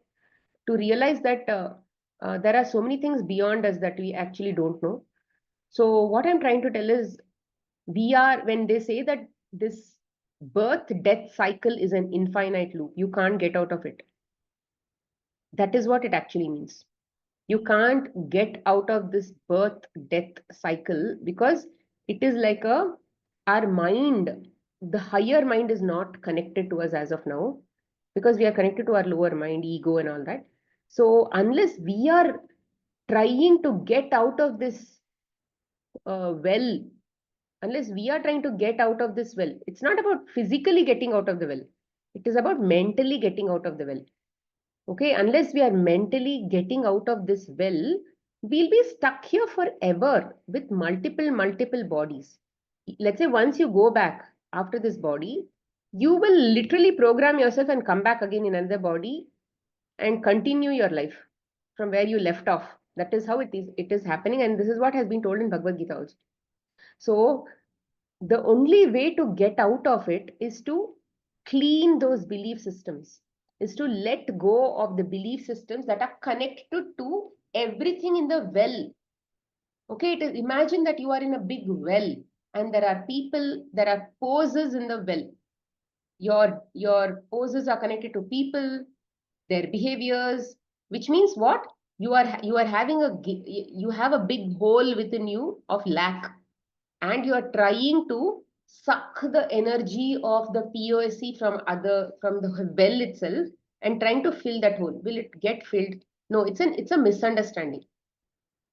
S1: to realize that there are so many things beyond us that we actually don't know. So what I'm trying to tell is, we are, when they say that this birth death cycle is an infinite loop, you can't get out of it. That is what it actually means. You can't get out of this birth death cycle, because it is like a, our mind, the higher mind is not connected to us as of now, because we are connected to our lower mind, ego and all that. So unless we are trying to get out of this well, unless we are trying to get out of this well, it's not about physically getting out of the well, it is about mentally getting out of the well. Okay, unless we are mentally getting out of this well, we'll be stuck here forever with multiple bodies. Let's say once you go back after this body, you will literally program yourself and come back again in another body and continue your life from where you left off. That is how it is happening, and this is what has been told in Bhagavad Gita also. So the only way to get out of it is to clean those belief systems, is to let go of the belief systems that are connected to everything in the well. Okay, it is, imagine that you are in a big well and there are people, there are poses in the well. Your poses are connected to people, their behaviors, which means what? You are having you have a big hole within you of lack, and you are trying to suck the energy of the POSC from the well itself and trying to fill that hole. Will it get filled? No, it's a misunderstanding.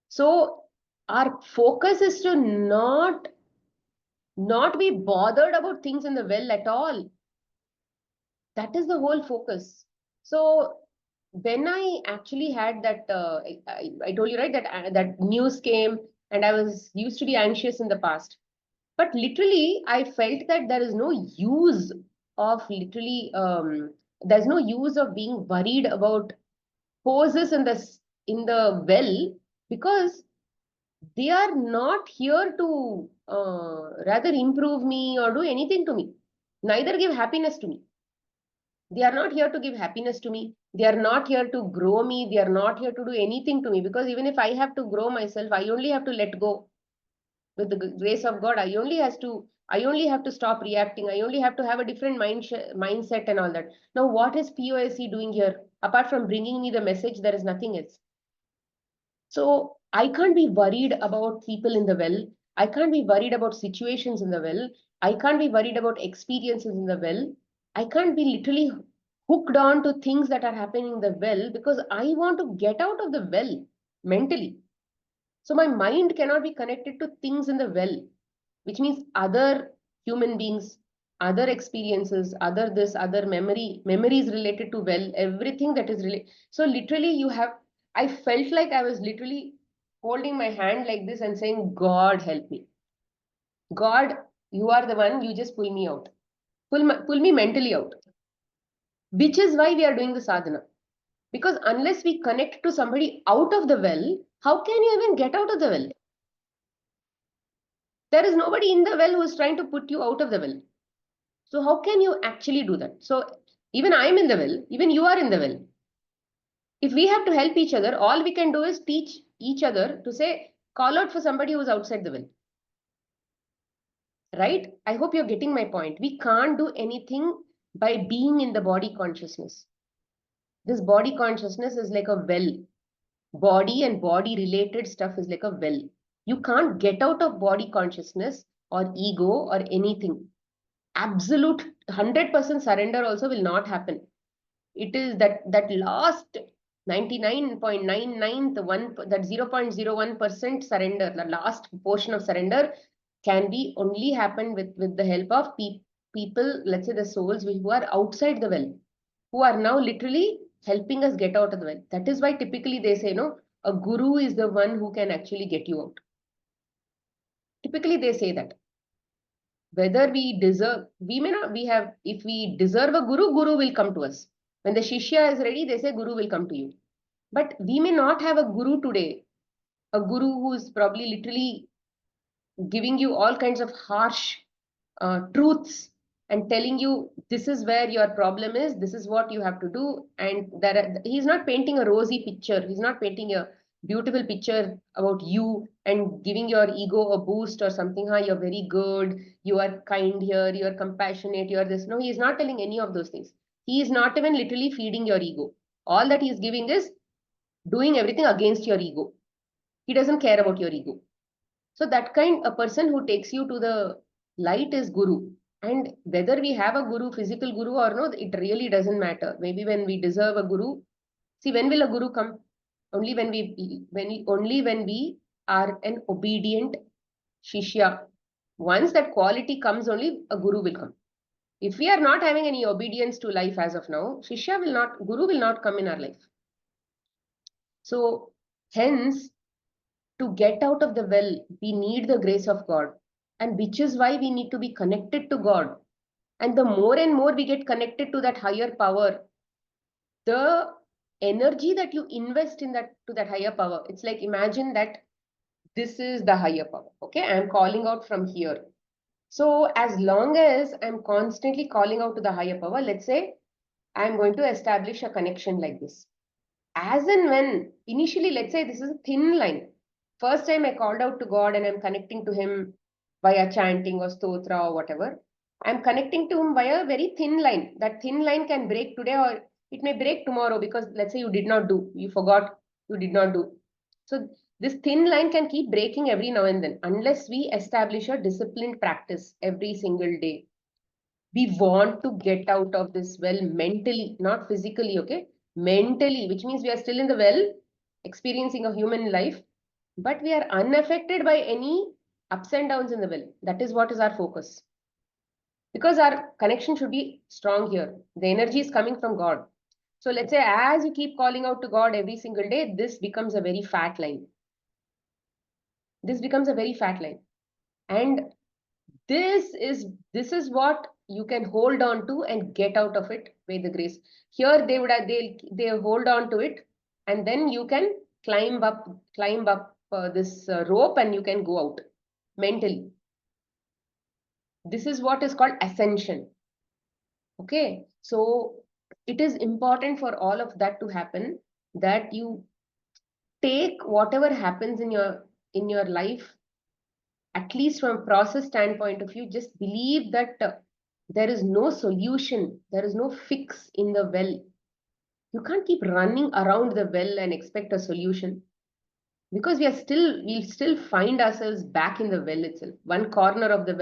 S1: So our focus is to not be bothered about things in the well at all. That is the whole focus. So when I actually had that, I told you, right, that that news came, and I was used to be anxious in the past. But literally, I felt that there is no use of literally, there's no use of being worried about poses in the well, because they are not here to rather improve me or do anything to me, neither give happiness to me. They are not here to give happiness to me. They are not here to grow me. They are not here to do anything to me, because even if I have to grow myself, I only have to let go with the grace of God. I only have to stop reacting. I only have to have a different mindset and all that. Now, what is POSC doing here? Apart from bringing me the message, there is nothing else. So I can't be worried about people in the well. I can't be worried about situations in the well. I can't be worried about experiences in the well. I can't be literally hooked on to things that are happening in the well, because I want to get out of the well mentally. So my mind cannot be connected to things in the well, which means other human beings, other experiences, other this, other memories related to well, everything that is related. So literally I felt like I was literally holding my hand like this and saying, God help me. God, you are the one, you just pull me out. Pull me mentally out. Which is why we are doing the sadhana. Because unless we connect to somebody out of the well, how can you even get out of the well? There is nobody in the well who is trying to put you out of the well. So how can you actually do that? So even I am in the well, even you are in the well. If we have to help each other, all we can do is teach each other to say, call out for somebody who is outside the well. Right? I hope you're getting my point. We can't do anything by being in the body consciousness. This body consciousness is like a well. Body and body related stuff is like a well. You can't get out of body consciousness or ego or anything. Absolute 100% surrender also will not happen. It is that last 99.99, that 0.01% surrender, the last portion of surrender, can be only happen with the help of people, let's say the souls who are outside the well, who are now literally helping us get out of the well. That is why typically they say, no, a guru is the one who can actually get you out. Typically, they say that whether we deserve, we may not, we have, if we deserve a guru, guru will come to us. When the shishya is ready, they say guru will come to you. But we may not have a guru today, a guru who is probably literally giving you all kinds of harsh truths and telling you this is where your problem is, this is what you have to do, and that he's not painting a rosy picture, he's not painting a beautiful picture about you and giving your ego a boost or something. You're very good, you are kind here, you are compassionate, you are this. No, he is not telling any of those things. He is not even literally feeding your ego. All that he is giving is doing everything against your ego. He doesn't care about your ego. So that kind, a person who takes you to the light is guru. And whether we have a guru, physical guru or no, it really doesn't matter. Maybe when we deserve a guru, see, when will a guru come? Only when we are an obedient shishya. Once that quality comes, only a guru will come. If we are not having any obedience to life as of now, guru will not come in our life. So hence, to get out of the well, we need the grace of God. And which is why we need to be connected to God. And the more and more we get connected to that higher power, the energy that you invest in that to that higher power, it's like, imagine that this is the higher power. Okay, I'm calling out from here. So as long as I'm constantly calling out to the higher power, let's say I'm going to establish a connection like this. As and when, initially, let's say this is a thin line. First time I called out to God and I'm connecting to him via chanting or stotra or whatever. I'm connecting to him via a very thin line. That thin line can break today or it may break tomorrow, because let's say you did not do, you forgot, you did not do. So this thin line can keep breaking every now and then unless we establish a disciplined practice every single day. We want to get out of this well mentally, not physically, okay? Mentally, which means we are still in the well, experiencing a human life, but we are unaffected by any ups and downs in the well. That is what is our focus. Because our connection should be strong here. The energy is coming from God. So let's say as you keep calling out to God every single day, this becomes a very fat line. This becomes a very fat line. And this is what you can hold on to and get out of it by the grace. Here they hold on to it, and then you can climb up this rope, and you can go out mentally. This is what is called ascension. Okay, so it is important for all of that to happen, that you take whatever happens in your life, at least from a process standpoint of view, just believe that there is no solution, there is no fix in the well. You can't keep running around the well and expect a solution, because we'll still find ourselves back in the well itself. One corner of the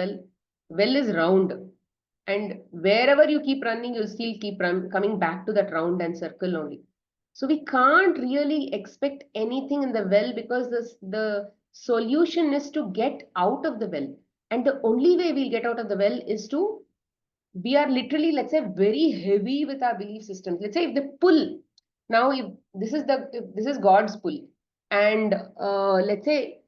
S1: well is round, and wherever you keep running, you'll still keep coming back to that round and circle only. So we can't really expect anything in the well, because the solution is to get out of the well. And the only way we'll get out of the well is to, we are literally, let's say, very heavy with our belief systems. Let's say if the pull, now if this is God's pull, and let's say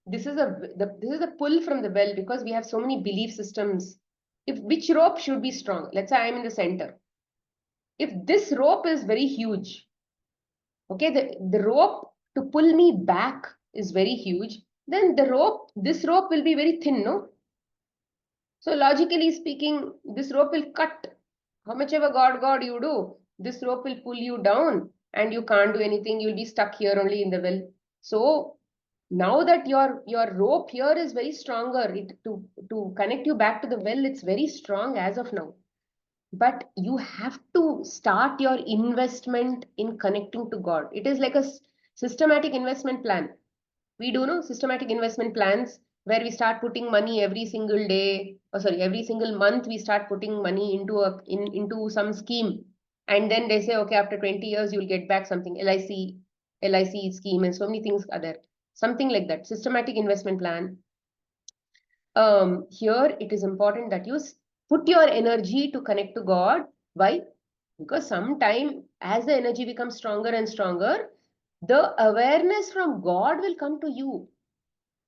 S1: this is the pull from the well, because we have so many belief systems. If which rope should be strong? Let's say I am in the center. If this rope is very huge, okay, the rope to pull me back is very huge, then this rope will be very thin, no? So logically speaking, this rope will cut. How much ever God you do, this rope will pull you down and you can't do anything. You'll be stuck here only in the well. So now that your rope here is very stronger, to connect you back to the well, it's very strong as of now. But you have to start your investment in connecting to God. It is like a systematic investment plan. We do know systematic investment plans, where we start putting money every single day, or sorry, every single month we start putting money into some scheme. And then they say, okay, after 20 years, you'll get back something, LIC scheme, and so many things are there. Something like that, systematic investment plan. Here it is important that you put your energy to connect to God. Why? Because sometime as the energy becomes stronger and stronger, the awareness from God will come to you.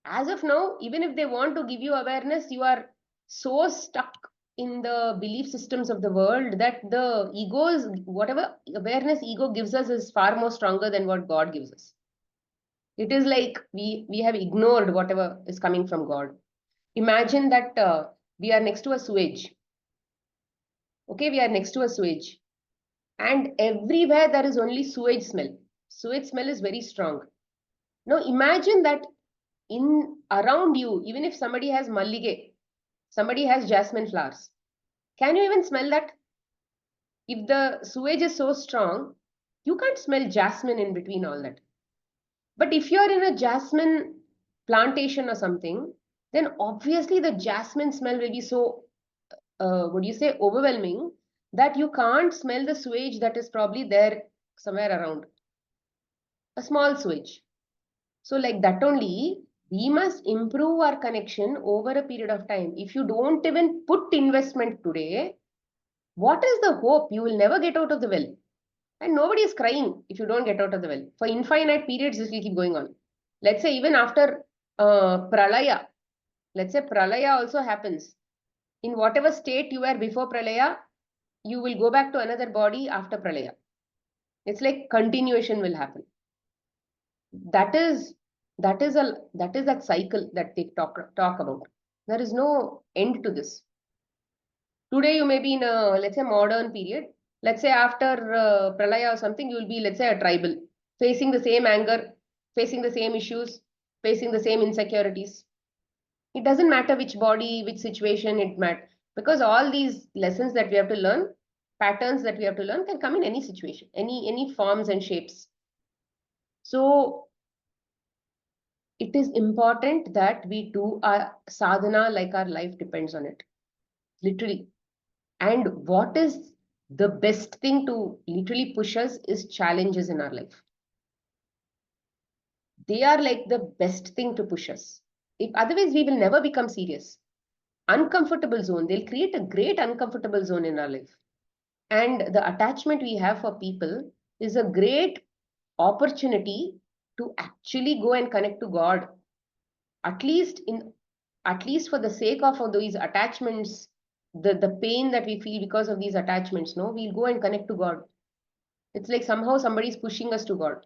S1: As of now, even if they want to give you awareness, you are so stuck in the belief systems of the world that the egos, whatever awareness ego gives us, is far more stronger than what God gives us. It is like we have ignored whatever is coming from God. Imagine that we are next to a sewage. Okay, we are next to a sewage, and everywhere there is only sewage smell. Sewage smell is very strong. Now imagine that in around you, even if somebody has mallige, somebody has jasmine flowers, can you even smell that? If the sewage is so strong, you can't smell jasmine in between all that. But if you're in a jasmine plantation or something, then obviously the jasmine smell will be so, what do you say, overwhelming, that you can't smell the sewage that is probably there somewhere around. A small sewage. So like that only, we must improve our connection over a period of time. If you don't even put investment today, what is the hope? You will never get out of the well. And nobody is crying if you don't get out of the well. For infinite periods, this will keep going on. Let's say even after pralaya, let's say pralaya also happens. In whatever state you were before pralaya, you will go back to another body after pralaya. It's like continuation will happen. That is that cycle that they talk about. There is no end to this. Today you may be in a, let's say, modern period. Let's say after pralaya or something, you will be, let's say, a tribal, facing the same anger, facing the same issues, facing the same insecurities. It doesn't matter which body, which situation it matters, because all these lessons that we have to learn, patterns that we have to learn, can come in any situation, any forms and shapes. So it is important that we do our sadhana like our life depends on it, literally. And what is the best thing to literally push us is challenges in our life. They are like the best thing to push us. If otherwise, we will never become serious. Uncomfortable zone, they'll create a great uncomfortable zone in our life. And the attachment we have for people is a great opportunity to actually go and connect to God. At least for the sake of these attachments, the pain that we feel because of these attachments, no, we'll go and connect to God. It's like somehow somebody is pushing us to God.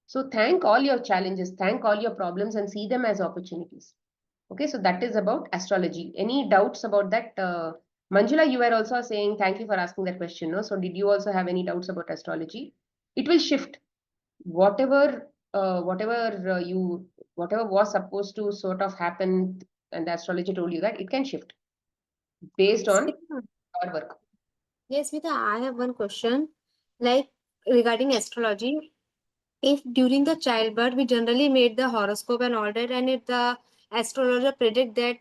S1: So thank all your challenges, thank all your problems, and see them as opportunities. Okay, so that is about astrology. Any doubts about that? Manjula, you were also saying, thank you for asking that question. No? So did you also have any doubts about astrology? It will shift. Whatever, whatever was supposed to sort of happen, and the astrology told you that it can shift based on
S2: Smita.
S1: our work.
S2: Yes, Smita, I have one question. Like regarding astrology, if during the childbirth we generally made the horoscope and all that, and if the astrologer predict that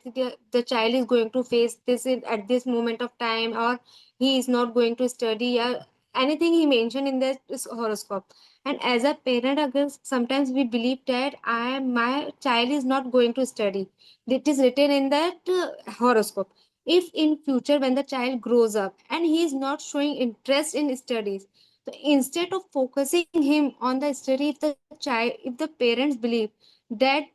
S2: the child is going to face this at this moment of time, or he is not going to study, or anything he mentioned in that is horoscope, and as a parent again sometimes we believe that my child is not going to study, it is written in that horoscope. If in future when the child grows up and he is not showing interest in studies, so instead of focusing him on the study, if the parents believe that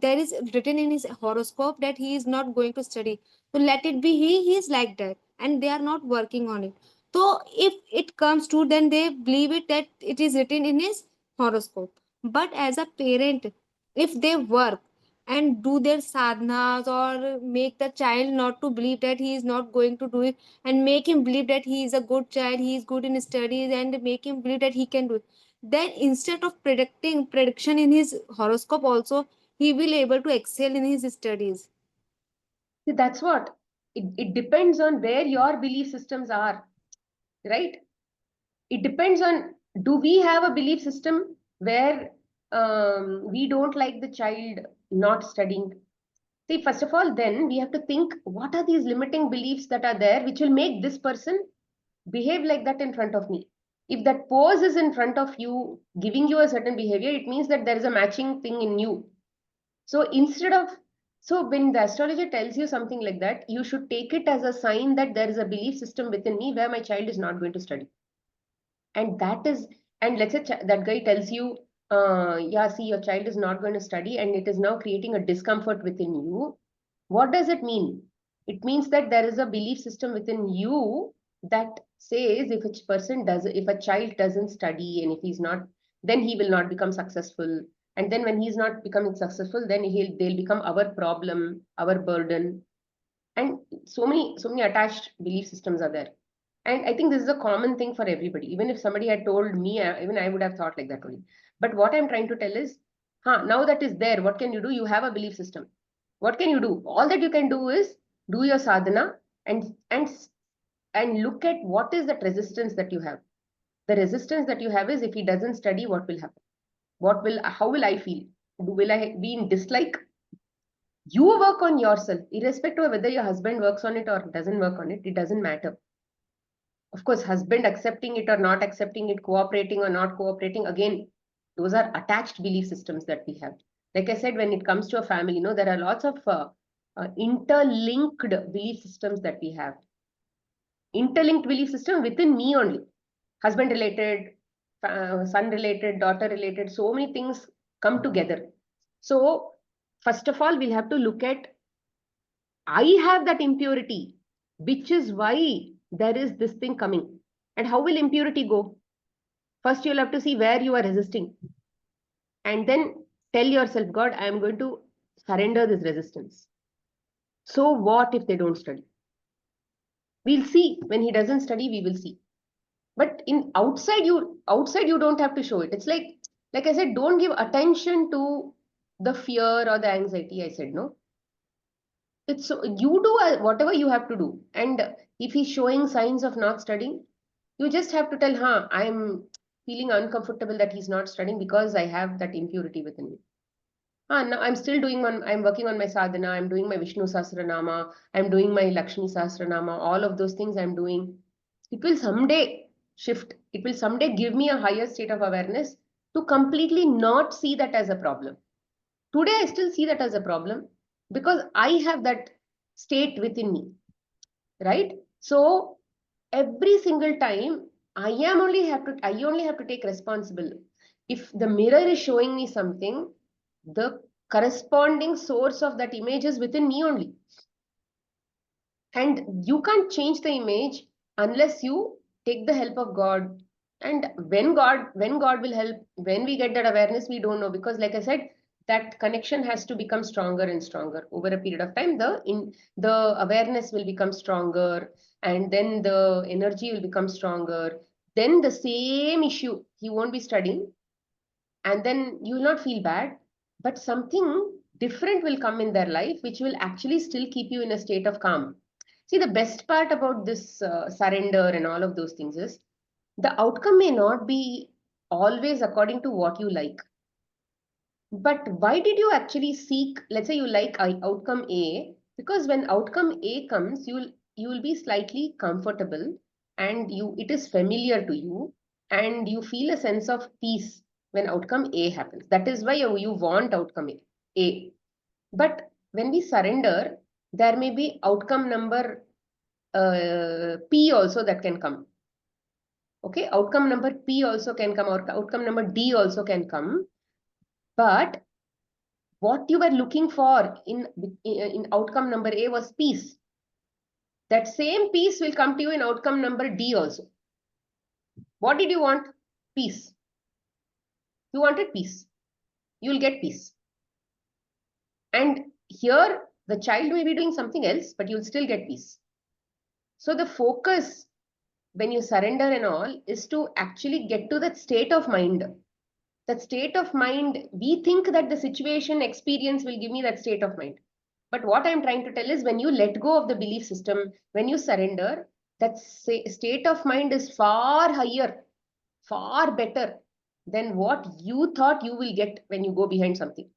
S2: there is written in his horoscope that he is not going to study, so let it be, he is like that, and they are not working on it. So if it comes true, then they believe it that it is written in his horoscope. But as a parent, if they work and do their sadhanas or make the child not to believe that he is not going to do it, and make him believe that he is a good child, he is good in studies, and make him believe that he can do it, then instead of predicting prediction in his horoscope also, he will able to excel in his studies.
S1: See, that's what it depends on where your belief systems are, right? It depends on, do we have a belief system where we don't like the child not studying? See, first of all, then we have to think, what are these limiting beliefs that are there which will make this person behave like that in front of me? If that pose is in front of you, giving you a certain behavior, it means that there is a matching thing in you. So instead of, so when the astrologer tells you something like that, you should take it as a sign that there is a belief system within me where my child is not going to study. And that is, and let's say that guy tells you, yeah, see, your child is not going to study and it is now creating a discomfort within you. What does it mean? It means that there is a belief system within you that says if a child doesn't study and if he's not, then he will not become successful. And then when he's not becoming successful, then they'll become our problem, our burden. And so many attached belief systems are there. And I think this is a common thing for everybody. Even if somebody had told me, even I would have thought like that only. But what I'm trying to tell is, now that is there, what can you do? You have a belief system. What can you do? All that you can do is do your sadhana and and look at what is that resistance that you have. The resistance that you have is, if he doesn't study, what will happen? How will I feel? Will I be in dislike? You work on yourself, irrespective of whether your husband works on it or doesn't work on it. It doesn't matter. Of course, husband accepting it or not accepting it, cooperating or not cooperating, again, those are attached belief systems that we have. Like I said, when it comes to a family, there are lots of interlinked belief systems that we have. Interlinked belief system within me only. Husband related, son related, daughter related, so many things come together. So, first of all, we'll have to look at, I have that impurity, which is why there is this thing coming. And how will impurity go? First, you'll have to see where you are resisting. And then tell yourself, God, I am going to surrender this resistance. So what if they don't study? We'll see. When he doesn't study, we will see. But outside you don't have to show it. It's like I said, don't give attention to the fear or the anxiety. I said, no. It's you do whatever you have to do. And if he's showing signs of not studying, you just have to tell, I'm feeling uncomfortable that he's not studying because I have that impurity within me. No, I'm working on my sadhana, I'm doing my Vishnu Sahasranama, I'm doing my Lakshmi Sahasranama, all of those things I'm doing. It will someday shift. It will someday give me a higher state of awareness to completely not see that as a problem. Today, I still see that as a problem because I have that state within me, right? So every single time, I only have to take responsible. If the mirror is showing me something, the corresponding source of that image is within me only. And you can't change the image unless you take the help of God. And when God will help, when we get that awareness, we don't know, because like I said, that connection has to become stronger and stronger over a period of time. The awareness will become stronger, and then the energy will become stronger. Then the same issue, he won't be studying, and then you will not feel bad, but something different will come in their life which will actually still keep you in a state of calm. See, the best part about this surrender and all of those things is, the outcome may not be always according to what you like. But why did you actually seek? Let's say you like outcome A, because when outcome A comes, you will be slightly comfortable, and it is familiar to you, and you feel a sense of peace when outcome A happens. That is why you want outcome A. But when we surrender, there may be outcome number P also that can come. Okay, outcome number P also can come, or outcome number D also can come. But what you were looking for in outcome number A was peace. That same peace will come to you in outcome number D also. What did you want? Peace. You wanted peace. You will get peace. And here, the child may be doing something else, but you'll still get peace. So the focus when you surrender and all is to actually get to that state of mind. That state of mind, we think that the situation experience will give me that state of mind. But what I'm trying to tell is, when you let go of the belief system, when you surrender, that state of mind is far higher, far better than what you thought you will get when you go behind something.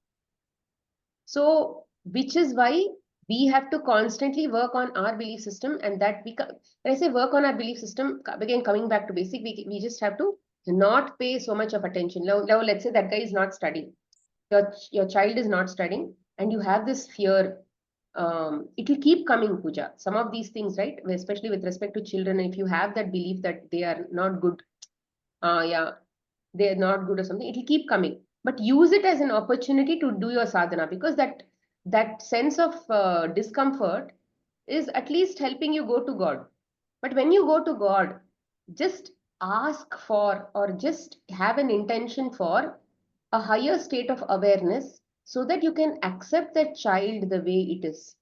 S1: So, which is why we have to constantly work on our belief system, and that when I say work on our belief system, again, coming back to basic, we just have to not pay so much of attention. Now let's say that guy is not studying. Your child is not studying, and you have this fear. It will keep coming, Puja. Some of these things, right? Especially with respect to children, if you have that belief that they are not good, yeah, they're not good or something, it will keep coming. But use it as an opportunity to do your sadhana, because that sense of discomfort is at least helping you go to God. But when you go to God, just ask for, or just have an intention for a higher state of awareness, so that you can accept that child the way it is.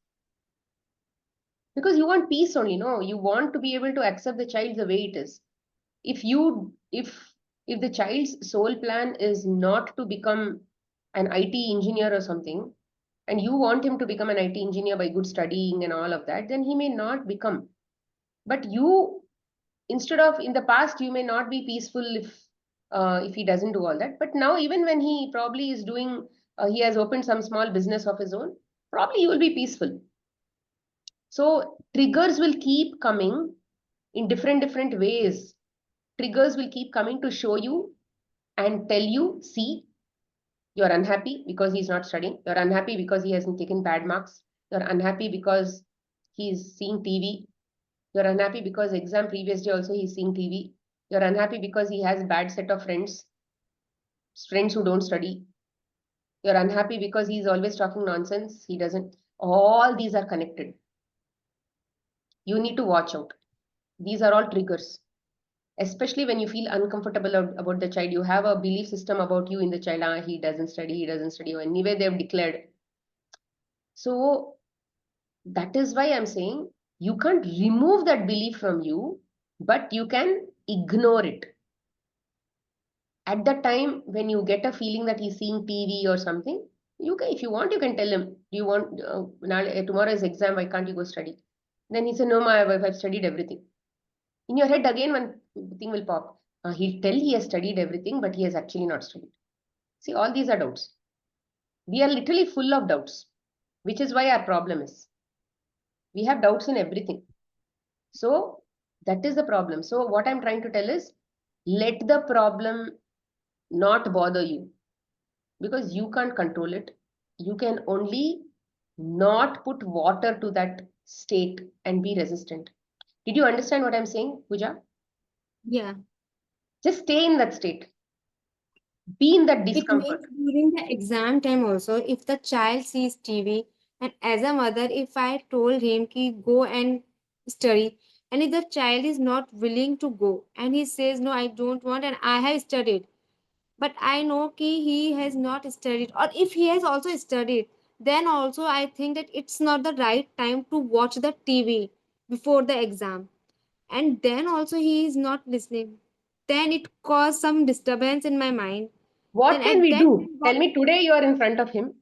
S1: Because you want peace only, no? You want to be able to accept the child the way it is. If you, if the child's soul plan is not to become an IT engineer or something, and you want him to become an IT engineer by good studying and all of that, then he may not become. But you, instead of, in the past, you may not be peaceful if he doesn't do all that. But now, even when he probably is doing, he has opened some small business of his own, probably you will be peaceful. So triggers will keep coming in different ways. Triggers will keep coming to show you and tell you, see, you're unhappy because he's not studying. You're unhappy because he hasn't taken bad marks. You're unhappy because he's seeing TV. You're unhappy because exam previous day also he's seeing TV. You're unhappy because he has bad set of friends, friends who don't study. You're unhappy because he's always talking nonsense. He doesn't. All these are connected. You need to watch out. These are all triggers. Especially when you feel uncomfortable about the child, you have a belief system about you in the child. Ah, he doesn't study, he doesn't study. Anyway, they've declared. So that is why I'm saying you can't remove that belief from you, but you can ignore it. At the time when you get a feeling that he's seeing TV or something, you can, if you want, you can tell him, do you want, tomorrow is exam, why can't you go study? Then he said, no, I've studied everything. In your head, again, one thing will pop. He'll tell he has studied everything, but he has actually not studied. See, all these are doubts. We are literally full of doubts, which is why our problem is. We have doubts in everything. So that is the problem. So what I'm trying to tell is, let the problem not bother you, because you can't control it. You can only not put water to that state and be resistant. Did you understand what I'm saying, Pooja?
S2: Yeah.
S1: Just stay in that state. Be in that
S2: It
S1: discomfort.
S2: means during the exam time also, if the child sees TV, and as a mother, if I told him ki go and study, and if the child is not willing to go, and he says no, I don't want, and I have studied, but I know ki he has not studied, or if he has also studied, then also I think that it's not the right time to watch the TV before the exam, and then also he is not listening. Then it caused some disturbance in my mind. Then
S1: What can
S2: at
S1: we
S2: that
S1: do?
S2: time,
S1: Tell me, today you are in front of him.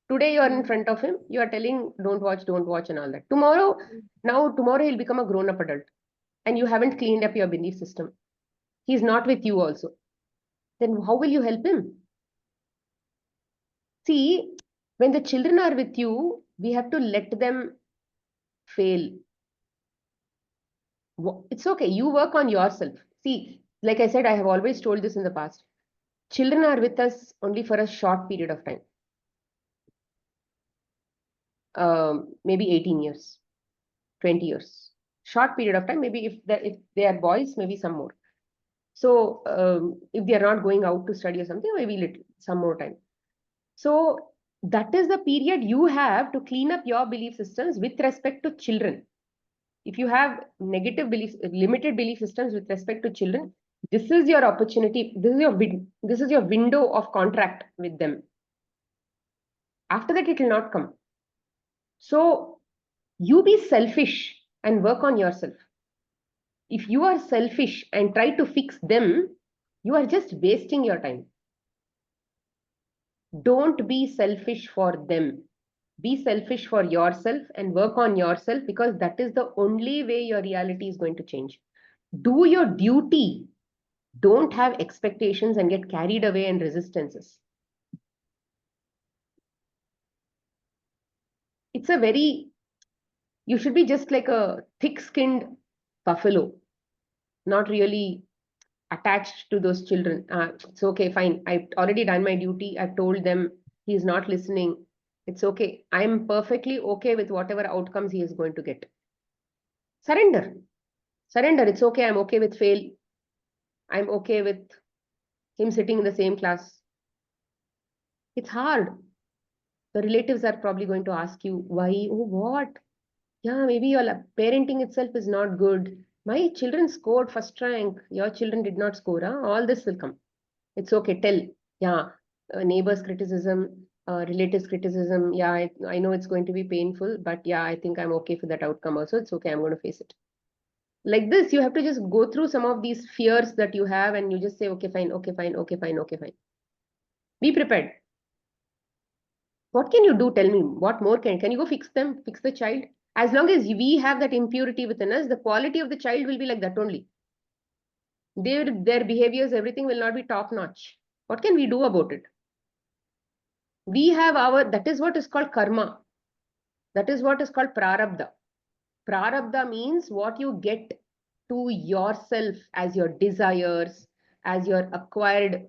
S1: Today you are in
S2: Hmm.
S1: front of him. You are telling, don't watch, and all that. Tomorrow, now tomorrow he'll become a grown-up adult, and you haven't cleaned up your belief system. He's not with you also. Then how will you help him? See, when the children are with you, we have to let them fail. It's okay. You work on yourself. See, like I said, I have always told this in the past. Children are with us only for a short period of time, maybe 18 years, 20 years. Short period of time, maybe if they are boys, maybe some more. So if they are not going out to study or something, maybe little, some more time. So that is the period you have to clean up your belief systems with respect to children. If you have negative beliefs, limited belief systems with respect to children, this is your opportunity. This is your window of contract with them. After that, it will not come. So you be selfish and work on yourself. If you are selfish and try to fix them, you are just wasting your time. Don't be selfish for them. Be selfish for yourself and work on yourself, because that is the only way your reality is going to change. Do your duty. Don't have expectations and get carried away in resistances. It's a very, you should be just like a thick skinned buffalo, not really attached to those children. It's okay, fine. I've already done my duty. I've told them he's not listening. It's okay. I'm perfectly okay with whatever outcomes he is going to get. Surrender. Surrender. It's okay. I'm okay with fail. I'm okay with him sitting in the same class. It's hard. The relatives are probably going to ask you, why? Oh, what? Yeah, maybe your parenting itself is not good. My children scored first rank. Your children did not score. Huh? All this will come. It's okay. Tell. Yeah. Neighbors' criticism, relatives' criticism. Yeah, I know it's going to be painful, but yeah, I think I'm okay for that outcome also. It's okay. I'm going to face it. Like this, you have to just go through some of these fears that you have and you just say, okay, fine, okay, fine, okay, fine, okay, fine. Be prepared. What can you do? Tell me. What more can you go fix them? Fix the child? As long as we have that impurity within us, the quality of the child will be like that only. Their behaviors, everything will not be top notch. What can we do about it? We have that is what is called karma. That is what is called prarabdha. Prarabdha means what you get to yourself as your desires, as your acquired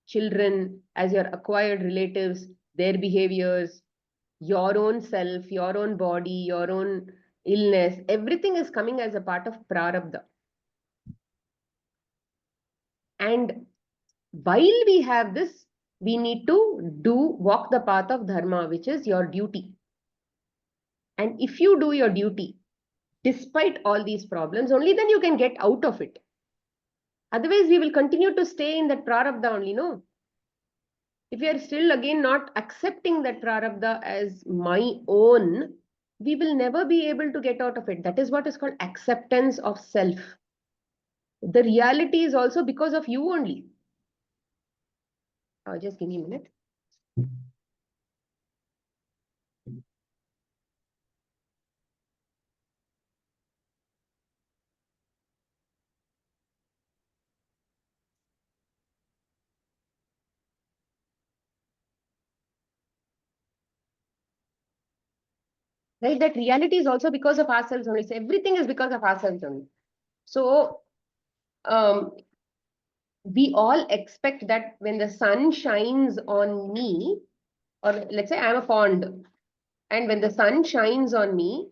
S1: children, as your acquired relatives, their behaviors, your own self, your own body, your own illness, everything is coming as a part of prarabdha. And while we have this, we need to walk the path of dharma, which is your duty. And if you do your duty, despite all these problems, only then you can get out of it. Otherwise, we will continue to stay in that prarabdha only, no? If we are still again not accepting that prarabdha as my own, we will never be able to get out of it. That is what is called acceptance of self. The reality is also because of you only. Just give me a minute. Right? That reality is also because of ourselves only. So everything is because of ourselves only. So um, we all expect that when the sun shines on me, or let's say I'm a pond, and when the sun shines on me,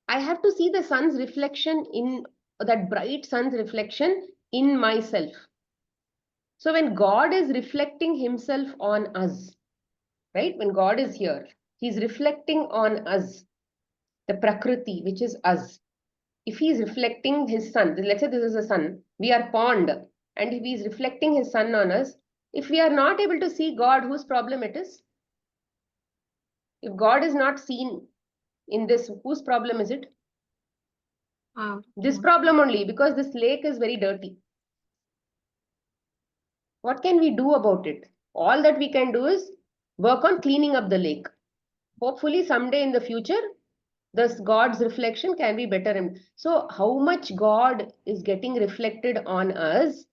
S1: I have to see the sun's reflection in that bright sun's reflection in myself. So when God is reflecting himself on us, right? When God is here, he's reflecting on us, the Prakriti, which is us. If he is reflecting his sun, let's say this is a sun, we are pond, and if he is reflecting his sun on us, if we are not able to see God, whose problem it is? If God is not seen in this, whose problem is it? This problem only, because this lake is very dirty. What can we do about it? All that we can do is work on cleaning up the lake. Hopefully someday in the future, this God's reflection can be better. So how much God is getting reflected on us,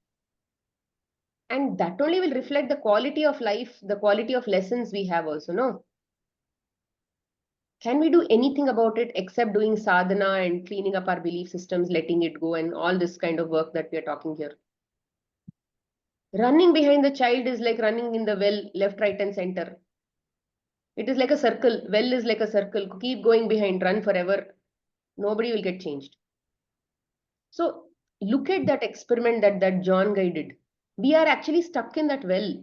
S1: and that only will reflect the quality of life, the quality of lessons we have also, no? Can we do anything about it except doing sadhana and cleaning up our belief systems, letting it go, and all this kind of work that we are talking here? Running behind the child is like running in the well, left, right, and center. It is like a circle. Well is like a circle. Keep going behind, run forever. Nobody will get changed. So look at that experiment that John Guy did. We are actually stuck in that well.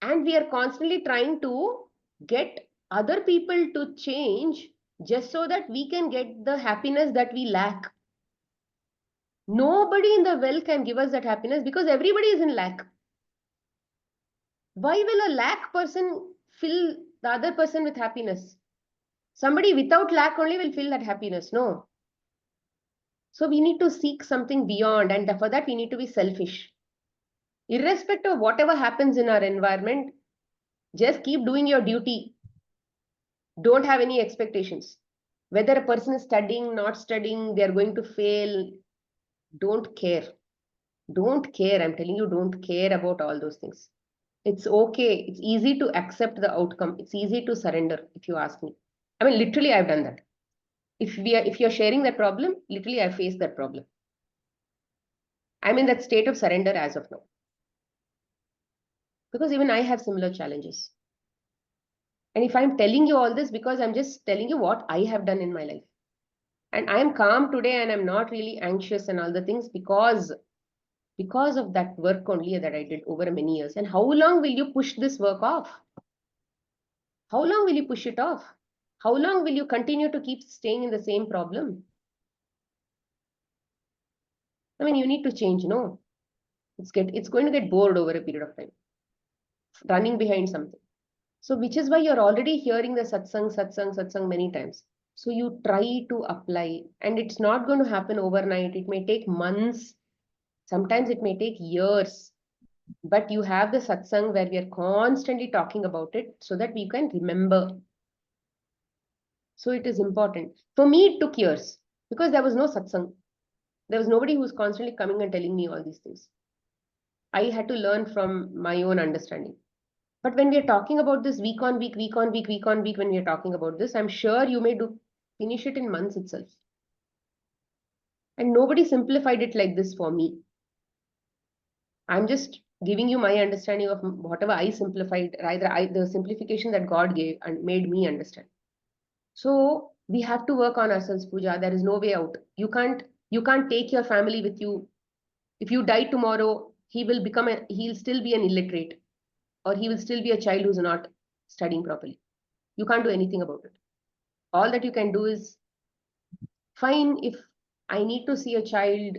S1: And we are constantly trying to get other people to change just so that we can get the happiness that we lack. Nobody in the well can give us that happiness because everybody is in lack. Why will a lack person fill the other person with happiness? Somebody without lack only will feel that happiness. No. So we need to seek something beyond, and for that we need to be selfish. Irrespective of whatever happens in our environment, just keep doing your duty. Don't have any expectations. Whether a person is studying, not studying, they are going to fail, don't care. Don't care. I'm telling you, don't care about all those things. It's okay. It's easy to accept the outcome. It's easy to surrender, if you ask me. I mean, literally, I've done that. If you're sharing that problem, literally, I faced that problem. I'm in that state of surrender as of now. Because even I have similar challenges. And if I'm telling you all this, because I'm just telling you what I have done in my life. And I am calm today and I'm not really anxious and all the things because because of that work only that I did over many years. And how long will you push this work off? How long will you push it off? How long will you continue to keep staying in the same problem? I mean, you need to change, no? It's going to get bored over a period of time, running behind something. So, which is why you're already hearing the satsang many times. So you try to apply, and it's not going to happen overnight. It may take months. Sometimes it may take years. But you have the satsang where we are constantly talking about it so that we can remember. So it is important. For me, it took years because there was no satsang. There was nobody who was constantly coming and telling me all these things. I had to learn from my own understanding. But when we are talking about this week on week, week on week, week on week, when we are talking about this, I'm sure you may finish it in months itself. And nobody simplified it like this for me. I'm just giving you my understanding of whatever I simplified, rather the simplification that God gave and made me understand. So we have to work on ourselves, Pooja. There is no way out. You can't take your family with you. If you die tomorrow, he'll still be an illiterate, or he will still be a child who's not studying properly. You can't do anything about it. All that you can do is, fine, if I need to see a child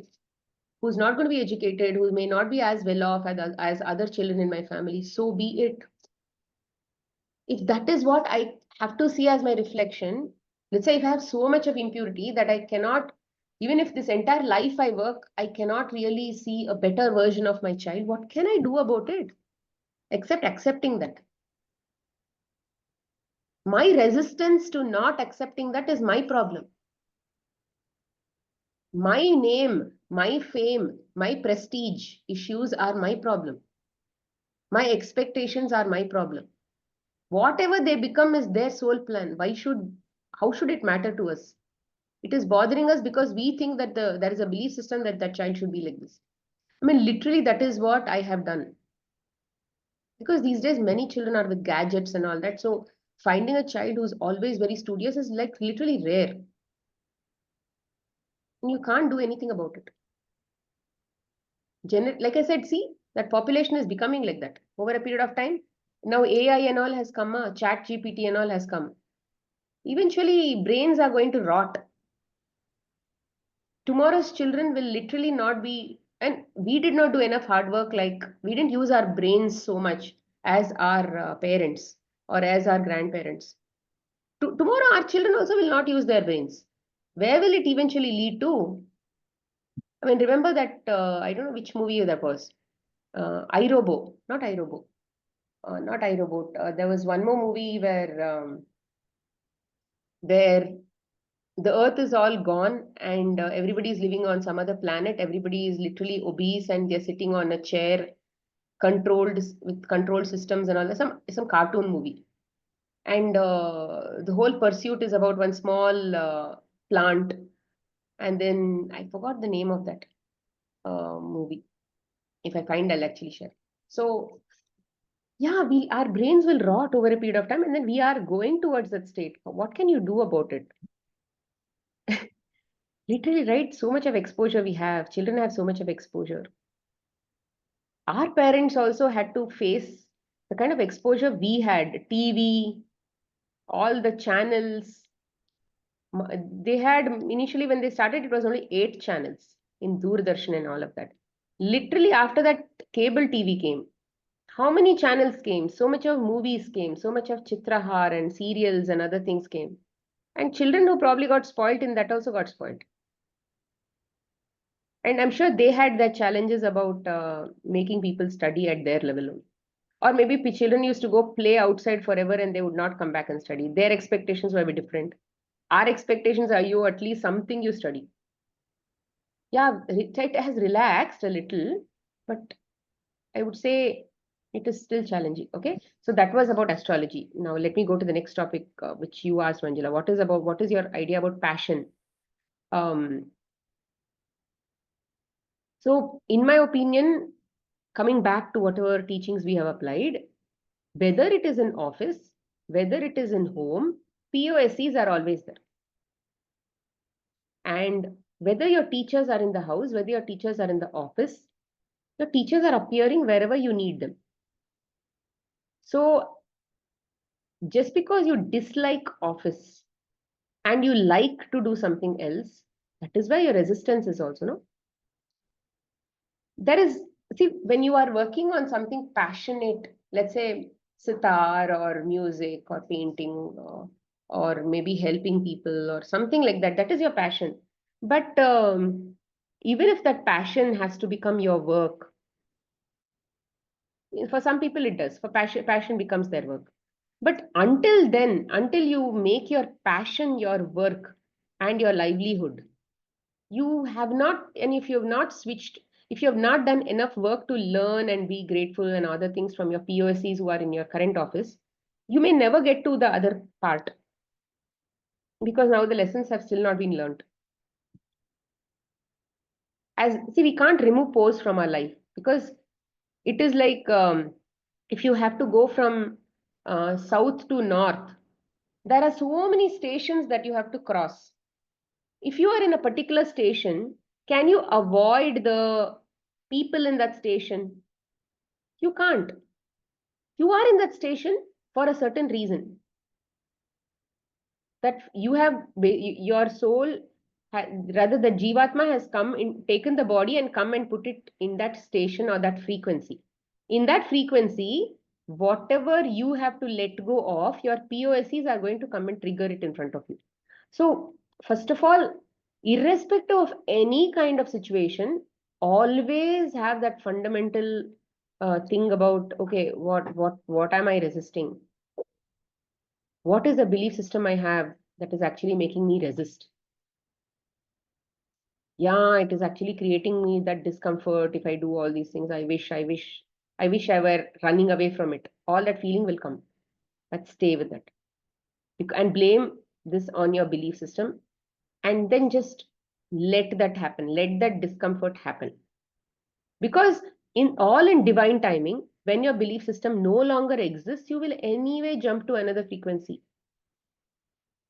S1: who's not going to be educated, who may not be as well off as other children in my family, so be it. If that is what I have to see as my reflection, let's say if I have so much of impurity that I cannot, even if this entire life I work, I cannot really see a better version of my child, what can I do about it? Except accepting that. My resistance to not accepting that is my problem. My name, my fame, my prestige issues are my problem. My expectations are my problem. Whatever they become is their sole plan. How should it matter to us? It is bothering us because we think that there is a belief system that that child should be like this. I mean, literally, that is what I have done. Because these days, many children are with gadgets and all that. So finding a child who's always very studious is like literally rare. And you can't do anything about it. Like I said, see, that population is becoming like that over a period of time. Now AI and all has come, chat GPT and all has come. Eventually, brains are going to rot. Tomorrow's children will literally not be, and we did not do enough hard work, like we didn't use our brains so much as our parents or as our grandparents. Tomorrow, our children also will not use their brains. Where will it eventually lead to? I mean, remember that, I don't know which movie that was. iRobo, not iRobo. Not iRobot. There was one more movie where the Earth is all gone and everybody is living on some other planet. Everybody is literally obese and they're sitting on a chair, controlled with control systems and all that. Some cartoon movie, and the whole pursuit is about one small plant. And then I forgot the name of that movie. If I find, I'll actually share. So yeah, our brains will rot over a period of time, and then we are going towards that state. What can you do about it? Literally, right? So much of exposure we have. Children have so much of exposure. Our parents also had to face the kind of exposure we had. TV, all the channels. They had initially when they started, it was only 8 channels in Doordarshan and all of that. Literally, after that, cable TV came. How many channels came? So much of movies came. So much of Chitrahar and serials and other things came. And children who probably got spoiled in that also got spoiled. And I'm sure they had their challenges about making people study at their level. Or maybe children used to go play outside forever and they would not come back and study. Their expectations were a bit different. Our expectations are you at least something you study. Yeah, it has relaxed a little, but I would say it is still challenging. Okay, so that was about astrology. Now let me go to the next topic, which you asked, Manjula. What is your idea about passion? Um, so in my opinion, coming back to whatever teachings we have applied, whether it is in office, whether it is in home, POSCs are always there. And whether your teachers are in the house, whether your teachers are in the office, Your teachers are appearing wherever you need them. So just because you dislike office and you like to do something else, that is where your resistance is also, no? There is, see, when you are working on something passionate, let's say sitar or music or painting or maybe helping people or something like that, that is your passion. But even if that passion has to become your work, for some people it does, for passion becomes their work. But until then, until you make your passion your work and your livelihood, you have not, and if you have not switched, if you have not done enough work to learn and be grateful and other things from your POSs who are in your current office, you may never get to the other part, because now the lessons have still not been learned. As see, we can't remove pose from our life, because it is like, if you have to go from south to north, there are so many stations that you have to cross. If you are in a particular station, can you avoid the people in that station? You can't. You are in that station for a certain reason. That you have, your soul, rather the Jivatma has come in, taken the body and come and put it in that station or that frequency. In that frequency, whatever you have to let go of, your POSs are going to come and trigger it in front of you. So, first of all, irrespective of any kind of situation, always have that fundamental thing about, okay, what am I resisting? What is the belief system I have that is actually making me resist? Yeah, it is actually creating me that discomfort if I do all these things. I wish I were running away from it. All that feeling will come, but stay with it. And blame this on your belief system, and then just let that happen. Let that discomfort happen. Because in divine timing, when your belief system no longer exists, you will anyway jump to another frequency,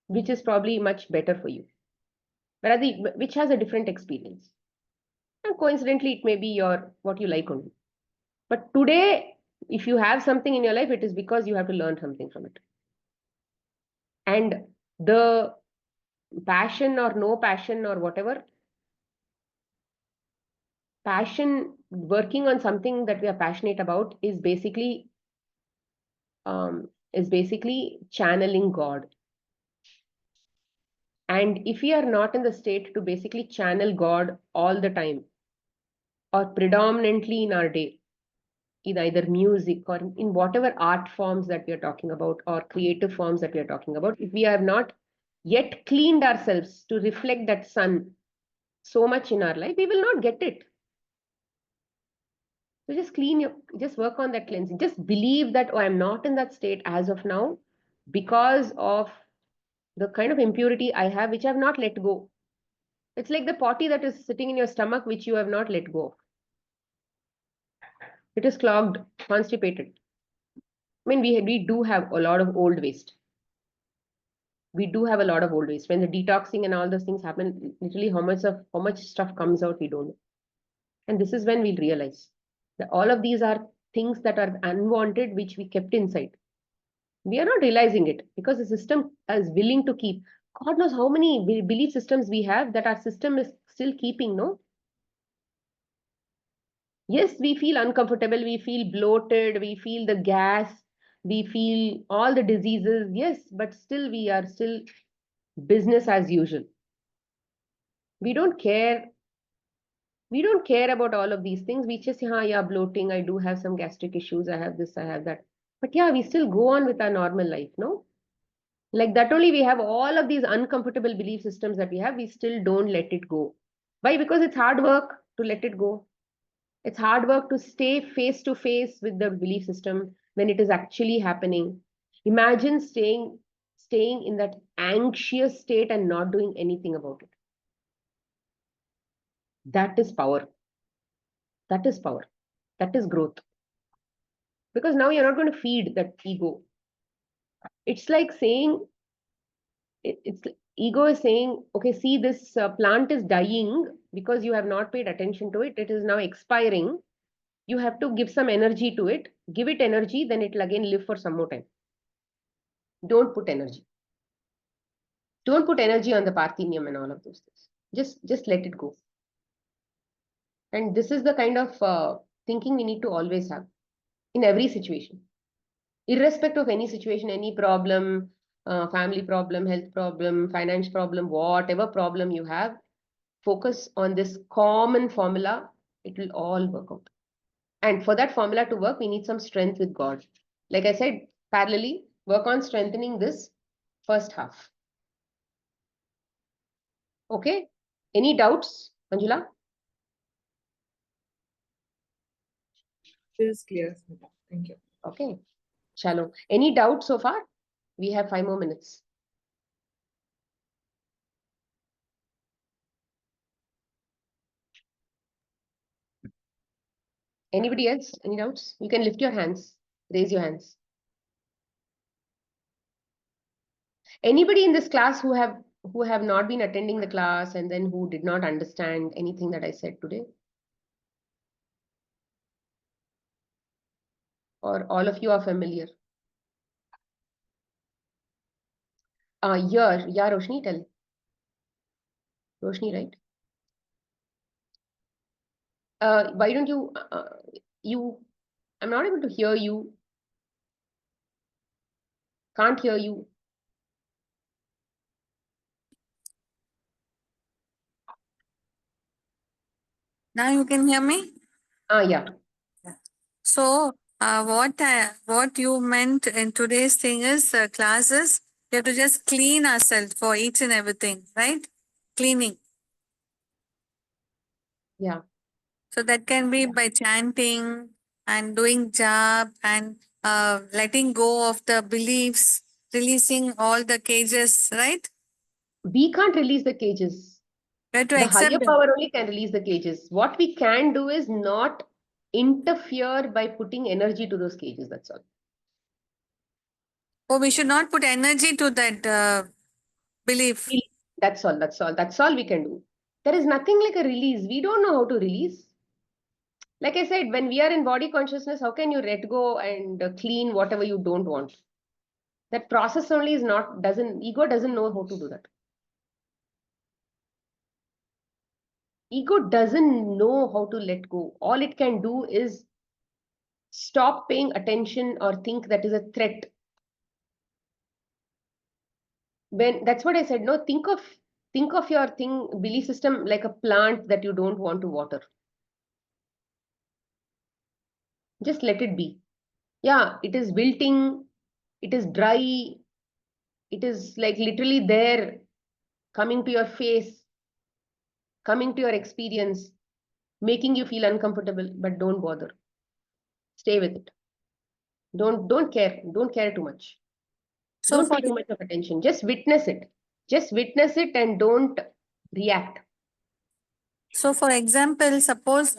S1: which is probably much better for you, which has a different experience. And coincidentally, it may be your what you like only. But today, if you have something in your life, it is because you have to learn something from it. And the passion or no passion or whatever, passion, working on something that we are passionate about is basically channeling God. And if we are not in the state to basically channel God all the time or predominantly in our day, in either music or in whatever art forms that we are talking about or creative forms that we are talking about, if we have not yet cleaned ourselves to reflect that sun so much in our life, we will not get it. So just work on that cleansing. Just believe that, oh, I'm not in that state as of now because of the kind of impurity I have, which I have not let go. It's like the potty that is sitting in your stomach, which you have not let go of. It is clogged, constipated. I mean, we do have a lot of old waste. We do have a lot of old waste. When the detoxing and all those things happen, literally how much stuff comes out, we don't know. And this is when we'll realize that all of these are things that are unwanted, which we kept inside. We are not realizing it because the system is willing to keep. God knows how many belief systems we have that our system is still keeping, no? Yes, we feel uncomfortable, we feel bloated, we feel the gas, we feel all the diseases, yes, but still we are still business as usual. We don't care. We don't care about all of these things. We just say, yeah, bloating, I do have some gastric issues, I have this, I have that. But yeah, we still go on with our normal life, no? Like that only we have all of these uncomfortable belief systems that we have, we still don't let it go. Why? Because it's hard work to let it go. It's hard work to stay face to face with the belief system when it is actually happening. Imagine staying in that anxious state and not doing anything about it. That is power. That is power. That is growth. Because now you're not going to feed that ego. It's like saying, it's ego is saying, okay, see, this plant is dying because you have not paid attention to it. It is now expiring. You have to give some energy to it. Give it energy, then it will again live for some more time. Don't put energy. Don't put energy on the parthenium and all of those things. Just let it go. And this is the kind of thinking we need to always have in every situation, irrespective of any situation, any problem, family problem, health problem, finance problem, whatever problem you have, focus on this common formula. It will all work out. And for that formula to work, we need some strength with God. Like I said, parallelly, work on strengthening this first half. Okay? Any doubts, Manjula?
S3: This is clear, Smita. Thank you.
S1: Okay. Chalo. Any doubts so far? We have 5 more minutes. Anybody else? Any doubts? You can lift your hands. Raise your hands. Anybody in this class who have not been attending the class and then who did not understand anything that I said today? Or all of you are familiar? Yeah, Roshni, tell. Roshni, right? Why don't you, I'm not able to hear you. Can't hear you.
S4: Now you can hear me?
S1: Yeah.
S4: So, what you meant in today's thing is classes. We have to just clean ourselves for each and everything, right? Cleaning.
S1: Yeah.
S4: So that can be by chanting and doing jap and letting go of the beliefs, releasing all the cages, right?
S1: We can't release the cages.
S4: We have to
S1: The
S4: accept
S1: higher
S4: them.
S1: power only can release the cages. What we can do is not interfere by putting energy to those cages. That's all.
S4: Oh, we should not put energy to that belief.
S1: That's all. That's all. That's all we can do. There is nothing like a release. We don't know how to release. Like I said, when we are in body consciousness, how can you let go and clean whatever you don't want? That process only is not, ego doesn't know how to do that. Ego doesn't know how to let go. All it can do is stop paying attention or think that is a threat. When that's what I said, no, think of your belief system like a plant that you don't want to water. Just let it be. Yeah, it is wilting, it is dry, it is like literally there, coming to your face, coming to your experience, making you feel uncomfortable, but don't bother. Stay with it. Don't care. Don't care too much.
S4: So
S1: Don't
S4: for
S1: pay too much of attention. Just witness it. Just witness it and don't react.
S4: So, for example, suppose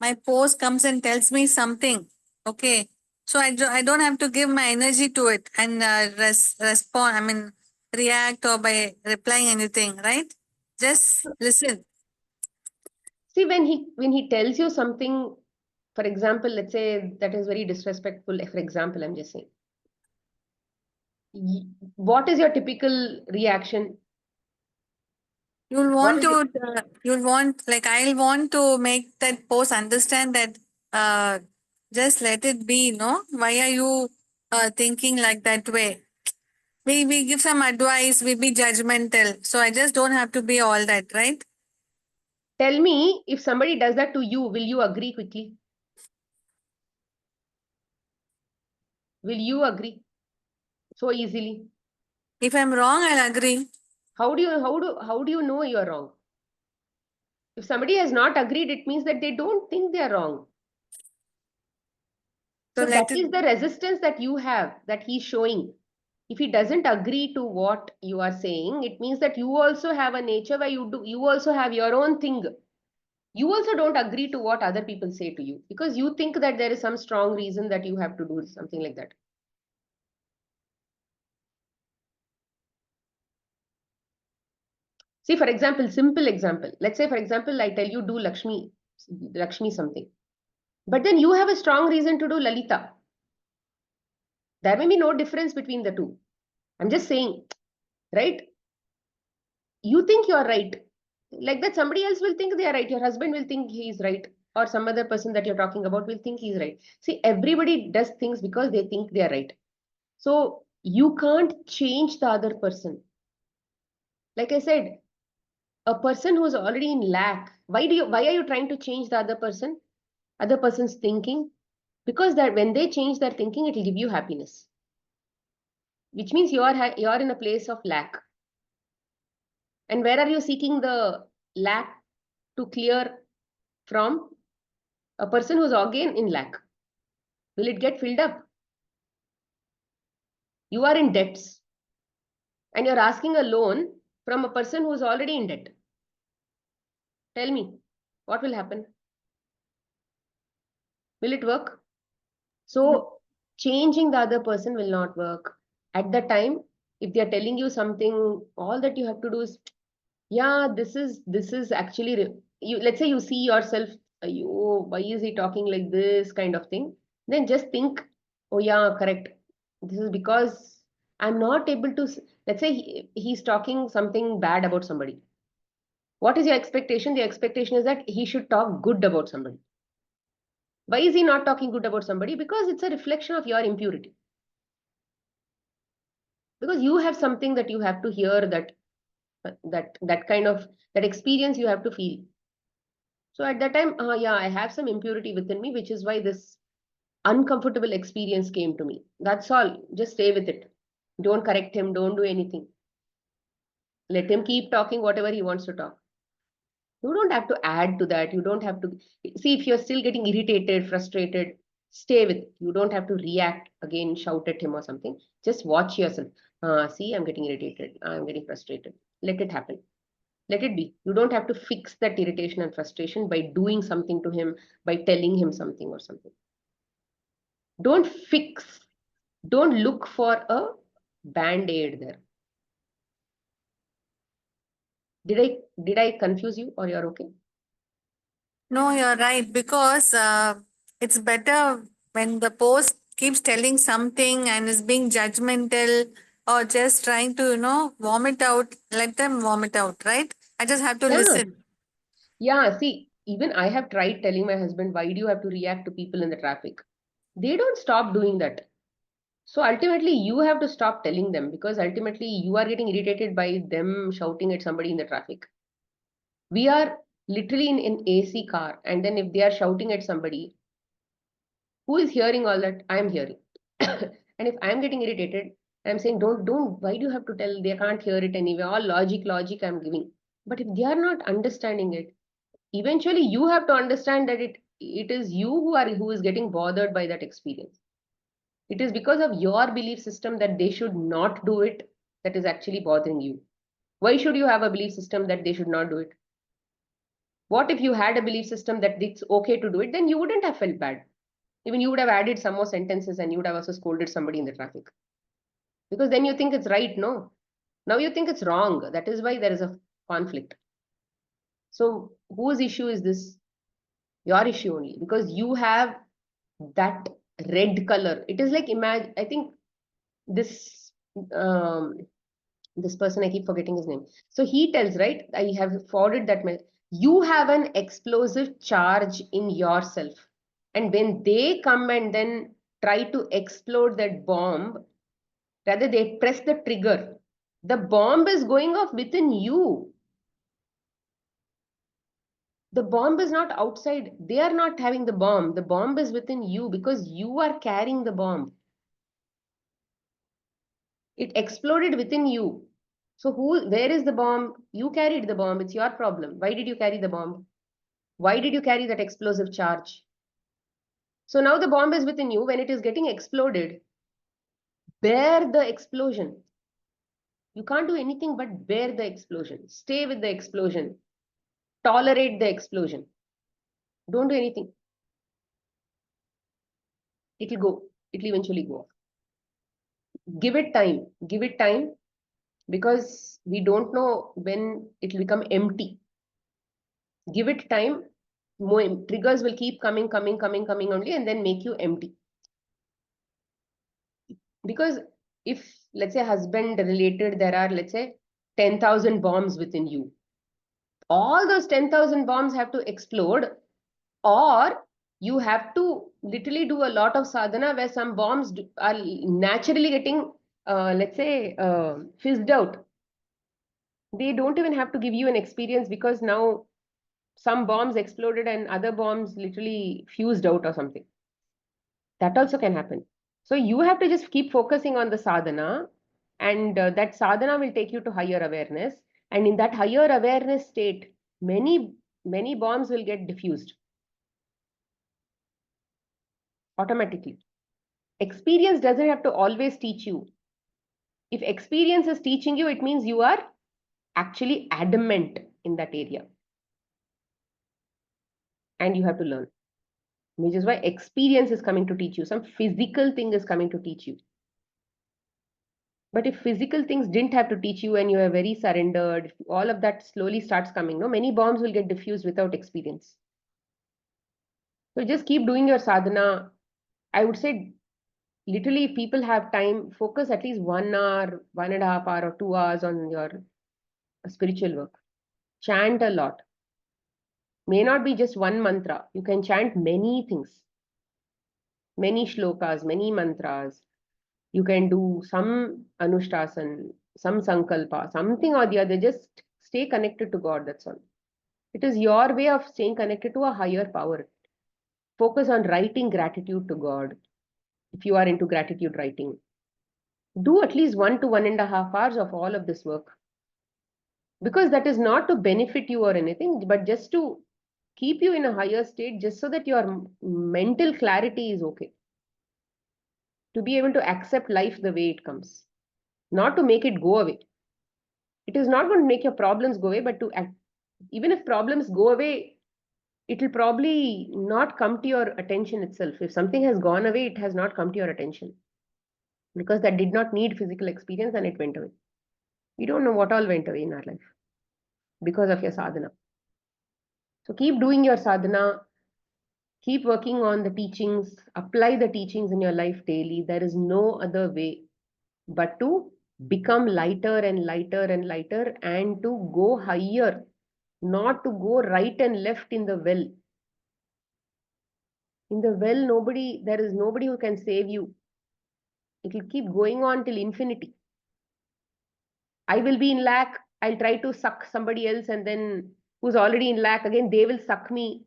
S4: my post comes and tells me something, okay? So I don't have to give my energy to it and respond. I mean, react or by replying anything, right? Just listen.
S1: See, when he tells you something, for example, let's say that is very disrespectful. For example, I'm just saying, what is your typical reaction?
S4: You'll
S1: What
S4: want
S1: is it?
S4: to, you'll want, like, I'll want to make that post understand that just let it be, no? Why are you thinking like that way? We give some advice, we be judgmental. So I just don't have to be all that, right?
S1: Tell me, if somebody does that to you, will you agree quickly? Will you agree so easily?
S4: If I'm wrong, I'll agree.
S1: How do you know you're wrong? If somebody has not agreed, it means that they don't think they are wrong.
S4: So
S1: So that
S4: let it,
S1: is the resistance that you have, that he's showing. If he doesn't agree to what you are saying, it means that you also have a nature where you also have your own thing. You also don't agree to what other people say to you because you think that there is some strong reason that you have to do something like that. See, for example, simple example. Let's say, for example, I tell you do Lakshmi something. But then you have a strong reason to do Lalita. There may be no difference between the two. I'm just saying, right? You think you're right. Like that, somebody else will think they are right. Your husband will think he's right. Or some other person that you're talking about will think he's right. See, everybody does things because they think they are right. So you can't change the other person. Like I said, a person who's already in lack, why are you trying to change the other person's thinking? Because that when they change their thinking, it will give you happiness, which means you are in a place of lack. And where are you seeking the lack to clear from? A person who's again in lack. Will it get filled up? You are in debts and you're asking a loan from a person who's already in debt. Tell me, what will happen? Will it work? So changing the other person will not work. At the time, if they are telling you something, all that you have to do is, yeah, this is actually you. Let's say you see yourself, oh, why is he talking like this kind of thing? Then just think, oh yeah, correct. This is because I'm not able to. Let's say he's talking something bad about somebody. What is your expectation? The expectation is that he should talk good about somebody. Why is he not talking good about somebody? Because it's a reflection of your impurity. Because you have something that you have to hear, that kind of that experience you have to feel. So at that time, yeah, I have some impurity within me, which is why this uncomfortable experience came to me. That's all. Just stay with it. Don't correct him. Don't do anything. Let him keep talking whatever he wants to talk. You don't have to add to that. You don't have to see if you're still getting irritated, frustrated. Stay with it. You don't have to react again, shout at him or something. Just watch yourself. See, I'm getting irritated. I'm getting frustrated. Let it happen. Let it be. You don't have to fix that irritation and frustration by doing something to him, by telling him something or something. Don't fix, don't look for a band-aid there. Did I confuse you or you're okay?
S4: No, you're right, because it's better when the post keeps telling something and is being judgmental or just trying to, vomit out, let them vomit out, right? I just have to
S1: Yeah.
S4: listen.
S1: Yeah, see, even I have tried telling my husband, why do you have to react to people in the traffic? They don't stop doing that. So ultimately, you have to stop telling them because ultimately you are getting irritated by them shouting at somebody in the traffic. We are literally in an AC car, and then if they are shouting at somebody, who is hearing all that? I am hearing. And if I am getting irritated, I'm saying, don't, why do you have to tell? They can't hear it anyway. All logic I'm giving. But if they are not understanding it, eventually you have to understand that it is you who is getting bothered by that experience. It is because of your belief system that they should not do it that is actually bothering you. Why should you have a belief system that they should not do it? What if you had a belief system that it's okay to do it? Then you wouldn't have felt bad. Even you would have added some more sentences and you would have also scolded somebody in the traffic. Because then you think it's right, no? Now you think it's wrong. That is why there is a conflict. So whose issue is this? Your issue only. Because you have that red color. It is like, imagine, I think this um, this person, I keep forgetting his name. So he tells, right? I have forwarded that. You have an explosive charge in yourself. And when they come and then try to explode that bomb, rather they press the trigger. The bomb is going off within you. The bomb is not outside. They are not having the bomb. The bomb is within you because you are carrying the bomb. It exploded within you. So where is the bomb? You carried the bomb. It's your problem. Why did you carry the bomb? Why did you carry that explosive charge? So now the bomb is within you. When it is getting exploded, bear the explosion. You can't do anything but bear the explosion. Stay with the explosion. Tolerate the explosion. Don't do anything. It'll go. It'll eventually go off. Give it time. Give it time because we don't know when it'll become empty. Give it time. more triggers will keep coming only, and then make you empty. Because if, let's say, husband related, there are, let's say, 10,000 bombs within you, all those 10,000 bombs have to explode, or you have to literally do a lot of sadhana where some bombs are naturally getting, let's say, fizzed out. They don't even have to give you an experience, because now some bombs exploded and other bombs literally fused out or something. That also can happen. So you have to just keep focusing on the sadhana, and that sadhana will take you to higher awareness. And in that higher awareness state, many bombs will get diffused automatically. Experience doesn't have to always teach you. If experience is teaching you, it means you are actually adamant in that area, and you have to learn, which is why experience is coming to teach you. Some physical thing is coming to teach you. But if physical things didn't have to teach you and you are very surrendered, all of that slowly starts coming, no, many bombs will get diffused without experience. So just keep doing your sadhana. I would say, literally, if people have time, focus at least 1 hour, 1.5 hour, or 2 hours on your spiritual work. Chant a lot. May not be just one mantra. You can chant many things, many shlokas, many mantras. You can do some anushtasan, some sankalpa, something or the other. Just stay connected to God, that's all. It is your way of staying connected to a higher power. Focus on writing gratitude to God. If you are into gratitude writing, do at least 1 to 1.5 hours of all of this work. Because that is not to benefit you or anything, but just to keep you in a higher state, just so that your mental clarity is okay. To be able to accept life the way it comes, not to make it go away. It is not going to make your problems go away, but to act, even if problems go away, it will probably not come to your attention itself. If something has gone away, it has not come to your attention, because that did not need physical experience and it went away. We don't know what all went away in our life because of your sadhana. So keep doing your sadhana, keep working on the teachings, apply the teachings in your life daily. There is no other way but to become lighter and lighter and lighter, and to go higher, not to go right and left in the well. In the well, there is nobody who can save you. It will keep going on till infinity. I will be in lack, I'll try to suck somebody else, and then who's already in lack, again, they will suck me,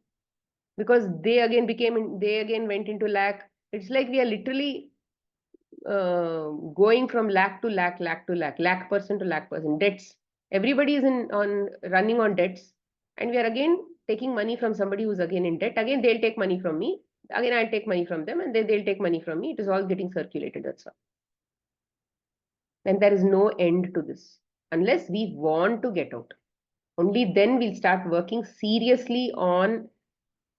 S1: because they again went into lack. It's like we are literally going from lack to lack, lack person to lack person. Debts. Everybody is running on debts, and we are again taking money from somebody who's again in debt. Again, they'll take money from me. Again, I'll take money from them, and then they'll take money from me. It is all getting circulated. That's all. And there is no end to this unless we want to get out. Only then we'll start working seriously on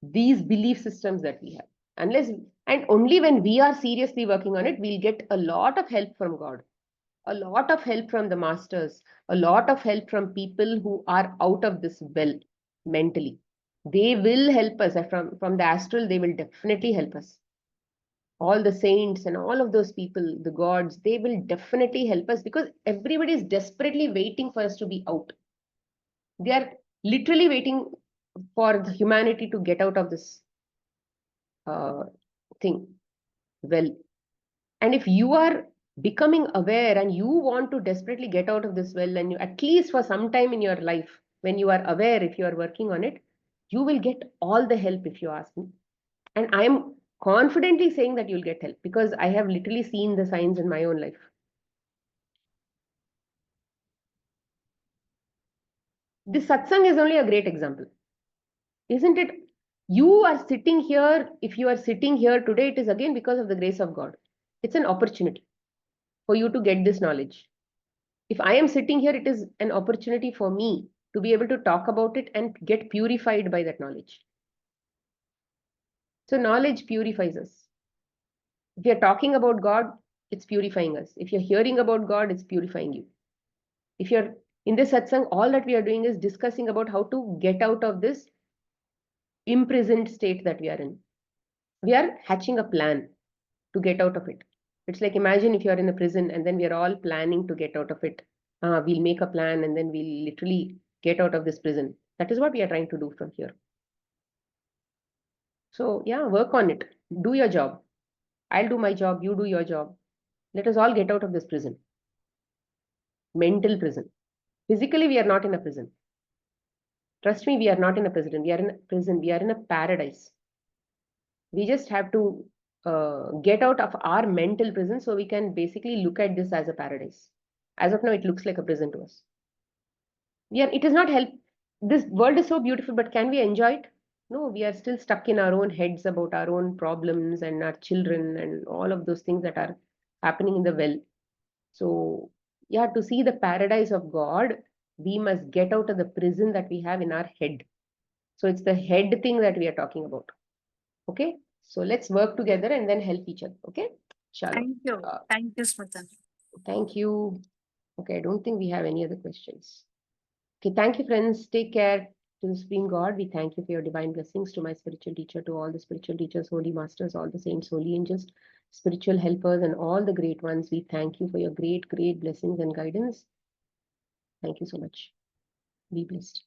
S1: these belief systems that we have. And only when we are seriously working on it, we'll get a lot of help from God, a lot of help from the masters, a lot of help from people who are out of this well mentally. They will help us. From the astral, they will definitely help us. All the saints and all of those people, the gods, they will definitely help us, because everybody is desperately waiting for us to be out. They are literally waiting for the humanity to get out of this thing. Well, and if you are becoming aware and you want to desperately get out of this well, and you, at least for some time in your life, when you are aware, if you are working on it, you will get all the help, if you ask me. And I am confidently saying that you'll get help, because I have literally seen the signs in my own life. This satsang is only a great example, isn't it? You are sitting here. If you are sitting here today, it is again because of the grace of God. It's an opportunity for you to get this knowledge. If I am sitting here, it is an opportunity for me to be able to talk about it and get purified by that knowledge. So knowledge purifies us. If you're talking about God, it's purifying us. If you're hearing about God, it's purifying you. If you're in this satsang, all that we are doing is discussing about how to get out of this imprisoned state that we are in. We are hatching a plan to get out of it. It's like, imagine if you are in a prison and then we are all planning to get out of it. We'll make a plan and then we'll literally get out of this prison. That is what we are trying to do from here. So yeah, work on it. Do your job. I'll do my job. You do your job. Let us all get out of this prison. Mental prison. Physically, we are not in a prison. Trust me, we are not in a prison. We are in a prison. We are in a paradise. We just have to get out of our mental prison so we can basically look at this as a paradise. As of now, it looks like a prison to us. It is not help. This world is so beautiful, but can we enjoy it? No, we are still stuck in our own heads about our own problems and our children and all of those things that are happening in the well. So, yeah, to see the paradise of God, we must get out of the prison that we have in our head. So it's the head thing that we are talking about. Okay, so let's work together and then help each other. Okay, Shalom.
S4: Thank you. Thank you, Smita.
S1: Thank you. Okay, I don't think we have any other questions. Okay, thank you, friends. Take care. To the Supreme God, we thank you for your divine blessings, to my spiritual teacher, to all the spiritual teachers, holy masters, all the saints, holy angels, spiritual helpers, and all the great ones. We thank you for your great, great blessings and guidance. Thank you so much. Be blessed.